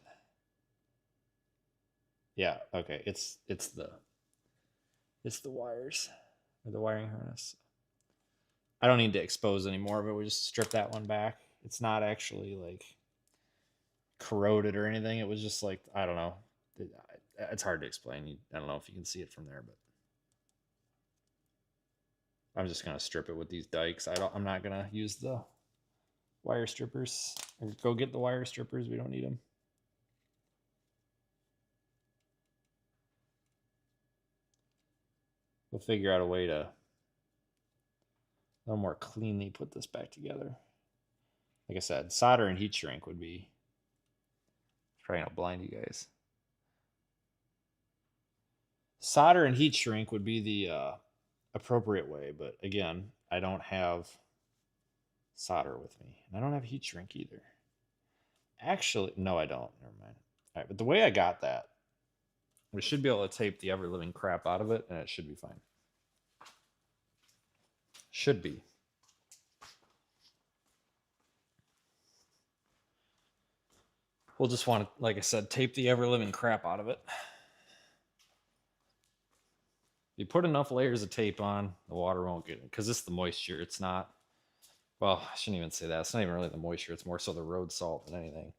Yeah, okay, it's the wires or the wiring harness. I don't need to expose any more of it. We just strip that one back. It's not actually like corroded or anything. It was just like, I don't know. It's hard to explain. I don't know if you can see it from there, but I'm just gonna strip it with these dikes. I'm not gonna use the wire strippers, or go get the wire strippers. We don't need them. We'll figure out a way to a little more cleanly put this back together. Like I said, solder and heat shrink would be, trying to blind you guys. Solder and heat shrink would be the appropriate way, but again, I don't have solder with me, and I don't have heat shrink either. Actually, no, I don't. Never mind. All right, but the way I got that, we should be able to tape the ever living crap out of it, and it should be fine. Should be. We'll just want to, like I said, tape the ever living crap out of it. If you put enough layers of tape on, the water won't get it, because it's the moisture. It's not, well, I shouldn't even say that. It's not even really the moisture. It's more so the road salt than anything.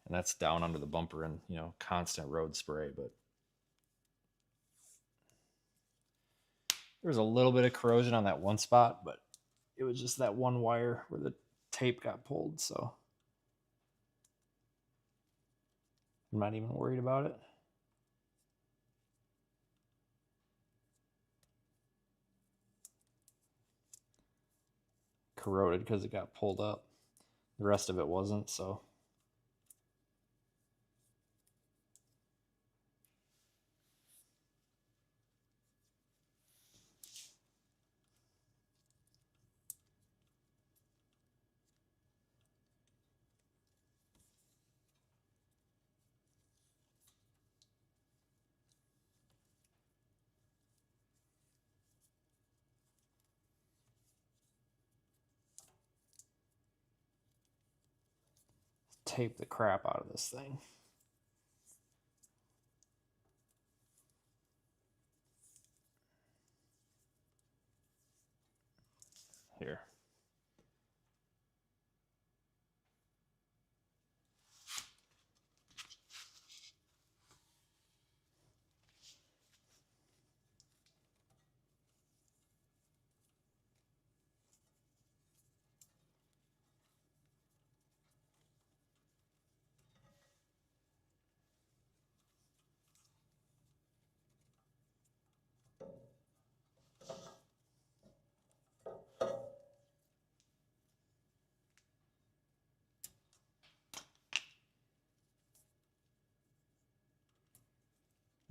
And that's down under the bumper and, constant road spray. But there was a little bit of corrosion on that one spot, but it was just that one wire where the tape got pulled. So I'm not even worried about it. Corroded because it got pulled up. The rest of it wasn't, so. Tape the crap out of this thing. Here.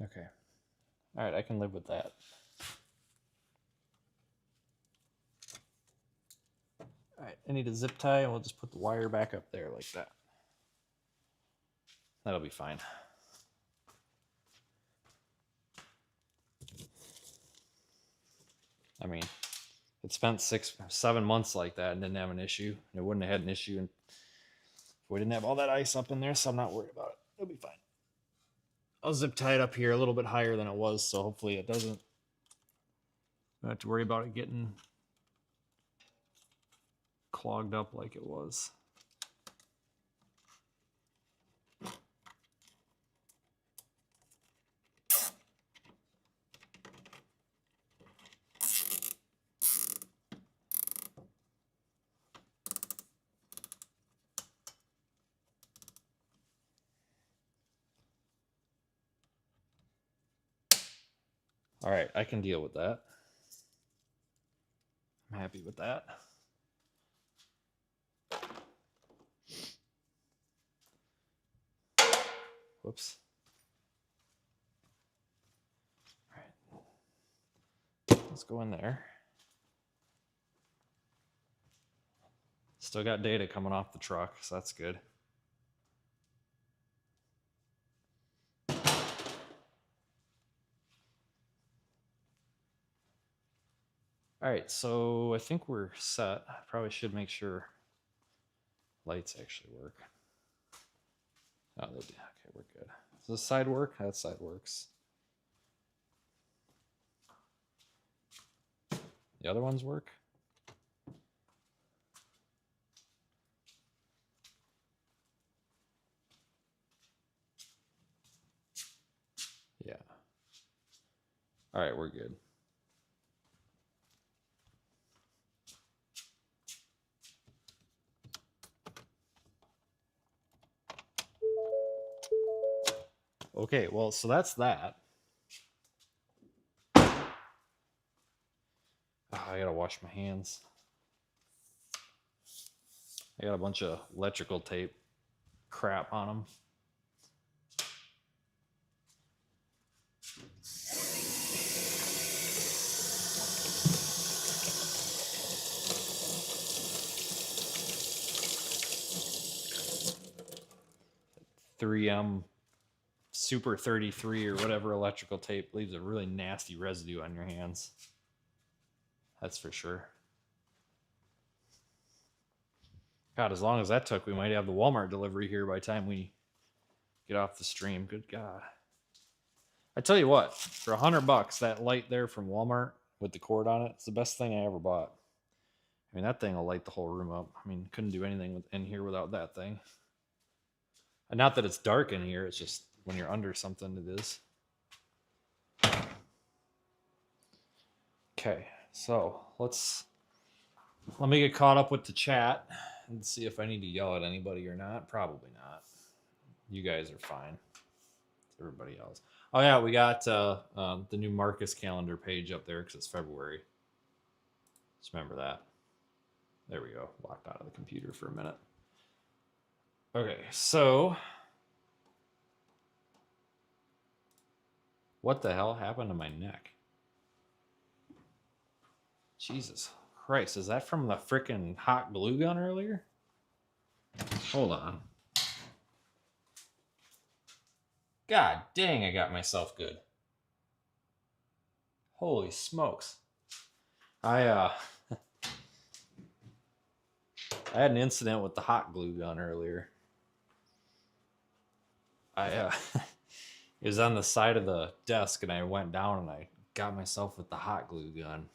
Okay. All right, I can live with that. All right, I need a zip tie, and we'll just put the wire back up there like that. That'll be fine. I mean, it spent 6-7 months like that and didn't have an issue. It wouldn't have had an issue if we didn't have all that ice up in there, so I'm not worried about it. It'll be fine. I'll zip tie it up here a little bit higher than it was, so hopefully it doesn't. I don't have to worry about it getting clogged up like it was. All right, I can deal with that. I'm happy with that. Whoops. All right. Let's go in there. Still got data coming off the truck, so that's good. All right, so I think we're set. I probably should make sure lights actually work. Oh, they do. Okay, we're good. Does this side work? That side works. The other ones work? Yeah. All right, we're good. Okay, well, so that's that. Oh, I gotta wash my hands. I got a bunch of electrical tape crap on them. .3M Super 33 or whatever electrical tape leaves a really nasty residue on your hands. That's for sure. God, as long as that took, we might have the Walmart delivery here by the time we get off the stream. Good God. I tell you what, for $100, that light there from Walmart with the cord on it, it's the best thing I ever bought. I mean, that thing will light the whole room up. I mean, couldn't do anything in here without that thing. And not that it's dark in here, it's just when you're under something, it is. Okay, so let me get caught up with the chat and see if I need to yell at anybody or not. Probably not. You guys are fine. It's everybody else. Oh yeah, we got the new Marcus calendar page up there because it's February. Just remember that. There we go. Locked out of the computer for a minute. Okay, so what the hell happened to my neck? Jesus Christ, is that from the frickin' hot glue gun earlier? Hold on. God dang, I got myself good. Holy smokes. I had an incident with the hot glue gun earlier. It was on the side of the desk and I went down and I got myself with the hot glue gun.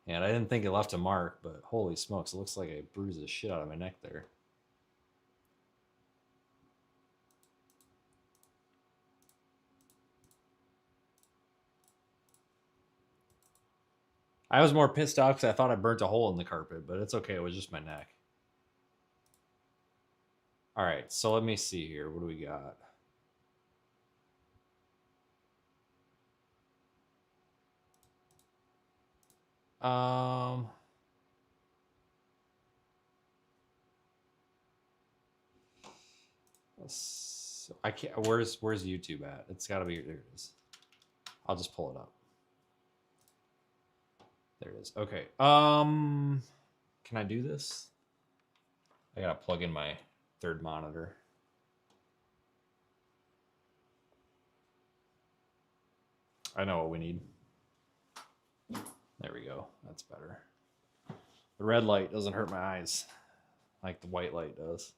And I didn't think it left a mark, but holy smokes, it looks like I bruised the shit out of my neck there. I was more pissed off because I thought I burnt a hole in the carpet, but it's okay. It was just my neck. All right, so let me see here. What do we got? So I can't. Where's YouTube at? It's got to be there. It is. I'll just pull it up. There it is. Okay. Can I do this? I gotta plug in my third monitor. I know what we need. There we go. That's better. The red light doesn't hurt my eyes like the white light does.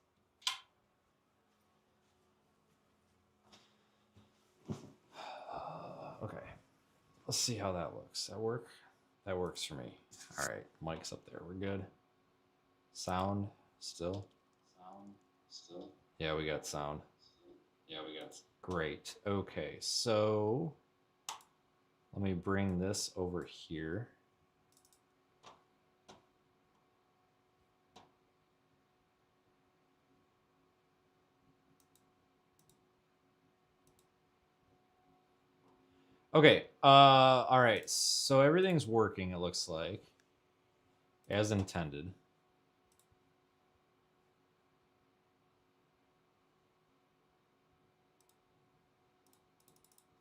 Okay. Let's see how that looks. That work? That works for me. All right. Mic's up there. We're good. Sound still? Sound still? Yeah, we got sound. Yeah, we got. Great. Okay. So let me bring this over here. Okay. All right. So everything's working, it looks like, as intended.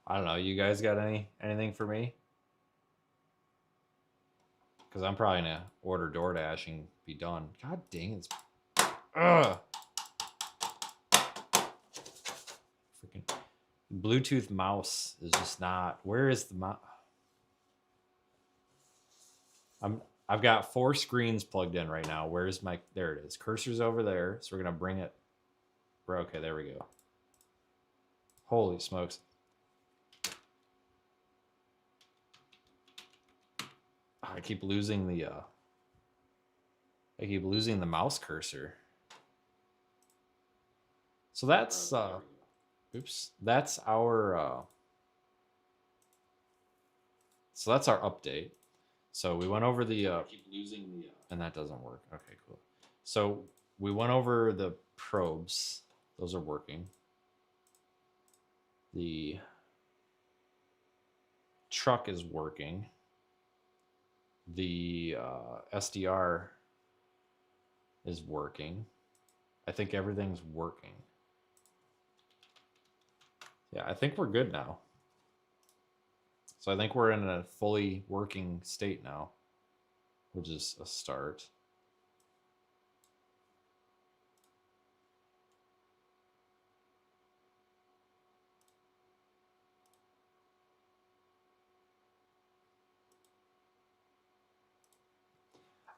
I don't know. You guys got anything for me? Because I'm probably going to order DoorDash and be done. God dang it. Ugh. Freaking Bluetooth mouse is just not. Where is the mouse? I've got 4 screens plugged in right now. Where's my? There it is. Cursor's over there, so we're gonna bring it. Okay, there we go. Holy smokes! I keep losing the. I keep losing the mouse cursor. So that's. Oops, that's our. So that's our update. So we went over the. I keep losing the. And that doesn't work. Okay, cool. So we went over the probes. Those are working. The truck is working. The SDR is working. I think everything's working. Yeah, I think we're good now. So I think we're in a fully working state now, which is a start.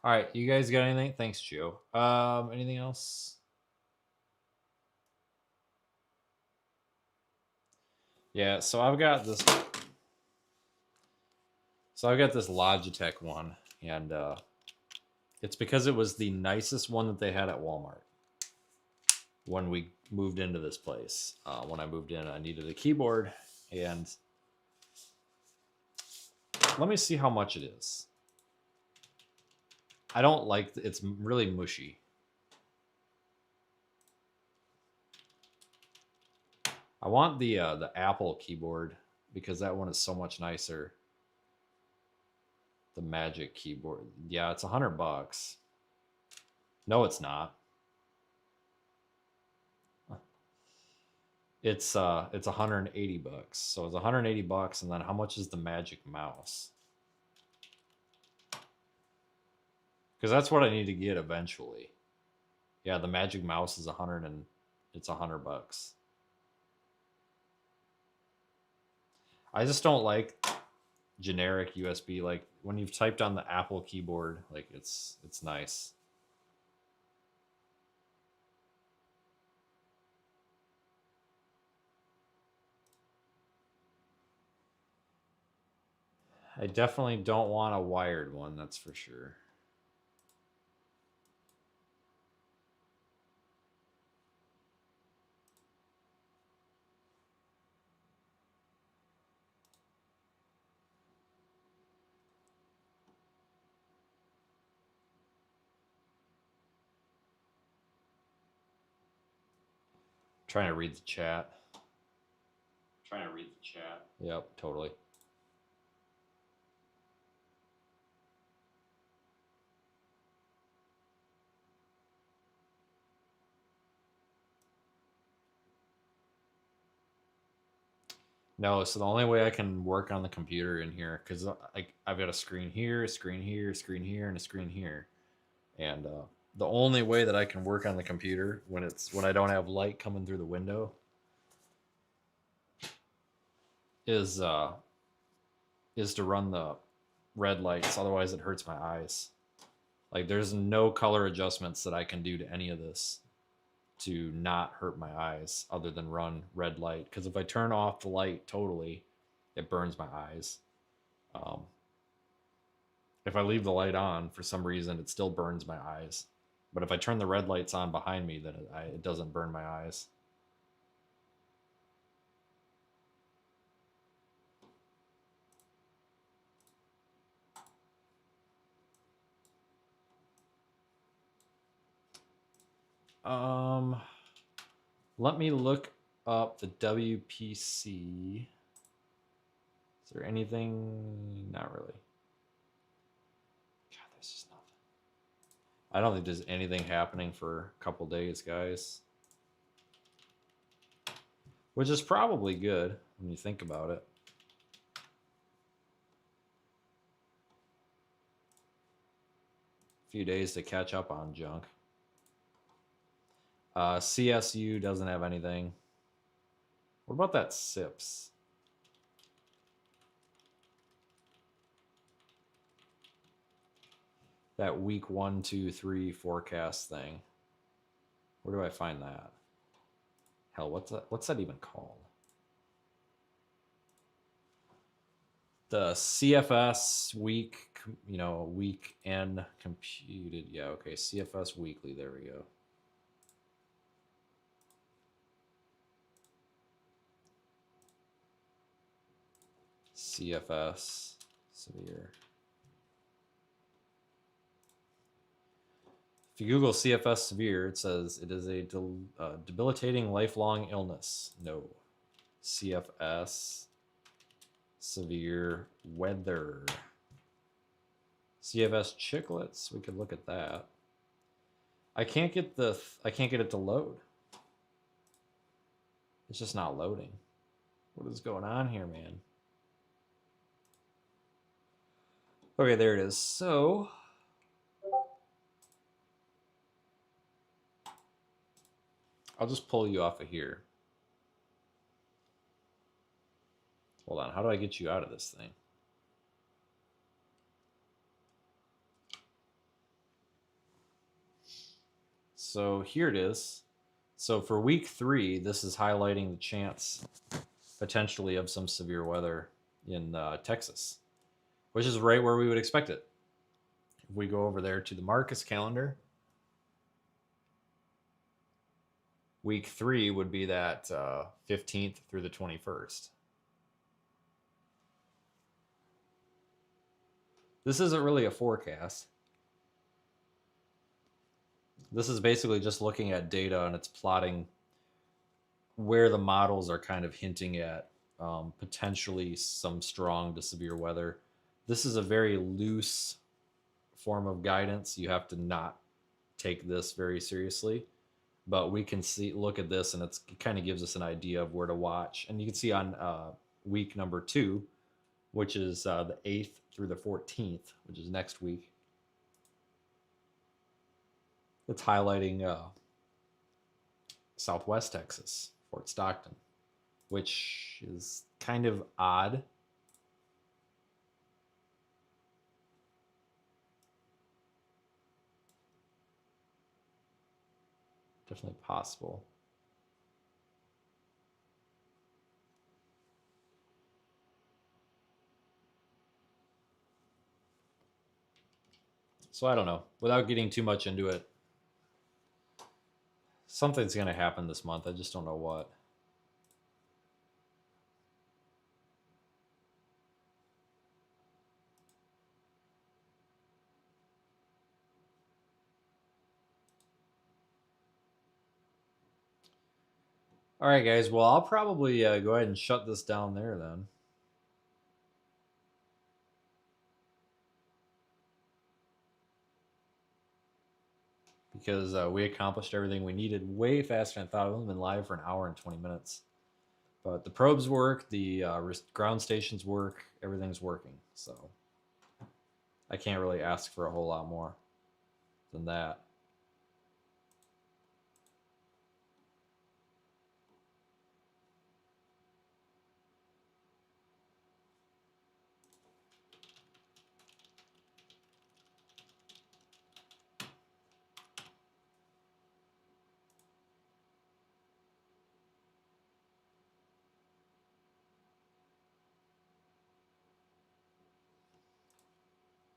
All right, you guys got anything? Thanks, Joe. Anything else? Yeah, so I've got this. So I've got this Logitech one, and it's because it was the nicest one that they had at Walmart when we moved into this place. When I moved in, I needed a keyboard, and let me see how much it is. I don't like it's really mushy. I want the Apple keyboard because that one is so much nicer. The Magic keyboard. Yeah, it's $100. No, it's not. It's $180. So it's $180, and then how much is the Magic mouse? Because that's what I need to get eventually. Yeah, the Magic mouse is it's $100. I just don't like generic USB. Like when you've typed on the Apple keyboard, like it's nice. I definitely don't want a wired one, that's for sure. Trying to read the chat. Yep, totally. No, so the only way I can work on the computer in here, because I've got a screen here, a screen here, a screen here, and a screen here, and the only way that I can work on the computer when I don't have light coming through the window is to run the red lights. Otherwise, it hurts my eyes. Like there's no color adjustments that I can do to any of this to not hurt my eyes other than run red light. Because if I turn off the light totally, it burns my eyes. If I leave the light on for some reason, it still burns my eyes. But if I turn the red lights on behind me, then it doesn't burn my eyes. Let me look up the WPC. Is there anything? Not really. God, there's just nothing. I don't think there's anything happening for a couple days, guys. Which is probably good when you think about it. few days to catch up on junk. CSU doesn't have anything. What about that SIPS? That week 1, 2, 3 forecast thing. Where do I find that? Hell, what's that even called? The CFS week, week N computed. Yeah, okay, CFS weekly. There we go. CFS severe. If you Google CFS severe, it says it is a debilitating lifelong illness. No. CFS severe weather. CFS chicklets. We could look at that. I can't get it to load. It's just not loading. What is going on here, man? Okay, there it is. So I'll just pull you off of here. Hold on. How do I get you out of this thing? So here it is. So for week 3, this is highlighting the chance potentially of some severe weather in Texas, which is right where we would expect it. If we go over there to the Marcus calendar, week 3 would be that 15th through the 21st. This isn't really a forecast. This is basically just looking at data and it's plotting where the models are kind of hinting at potentially some strong to severe weather. This is a very loose form of guidance. You have to not take this very seriously, but we can look at this and it kind of gives us an idea of where to watch. And you can see on week number 2, which is the 8th through the 14th, which is next week. It's highlighting Southwest Texas, Fort Stockton, which is kind of odd. Definitely possible. So I don't know. Without getting too much into it, something's going to happen this month. I just don't know what. All right, guys. Well, I'll probably go ahead and shut this down there then. Because we accomplished everything we needed way faster than I thought. We've only been live for an hour and 20 minutes. But the probes work, the ground stations work, everything's working. So I can't really ask for a whole lot more than that.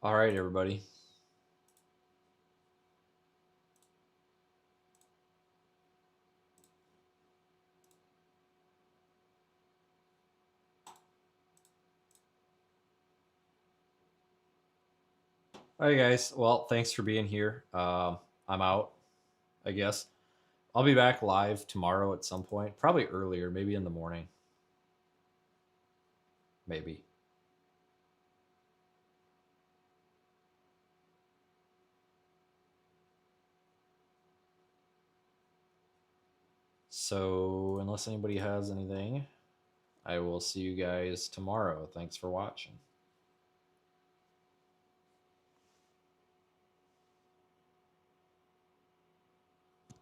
All right, everybody. All right, guys. Well, thanks for being here. I'm out, I guess. I'll be back live tomorrow at some point, probably earlier, maybe in the morning. Maybe. So, unless anybody has anything, I will see you guys tomorrow. Thanks for watching.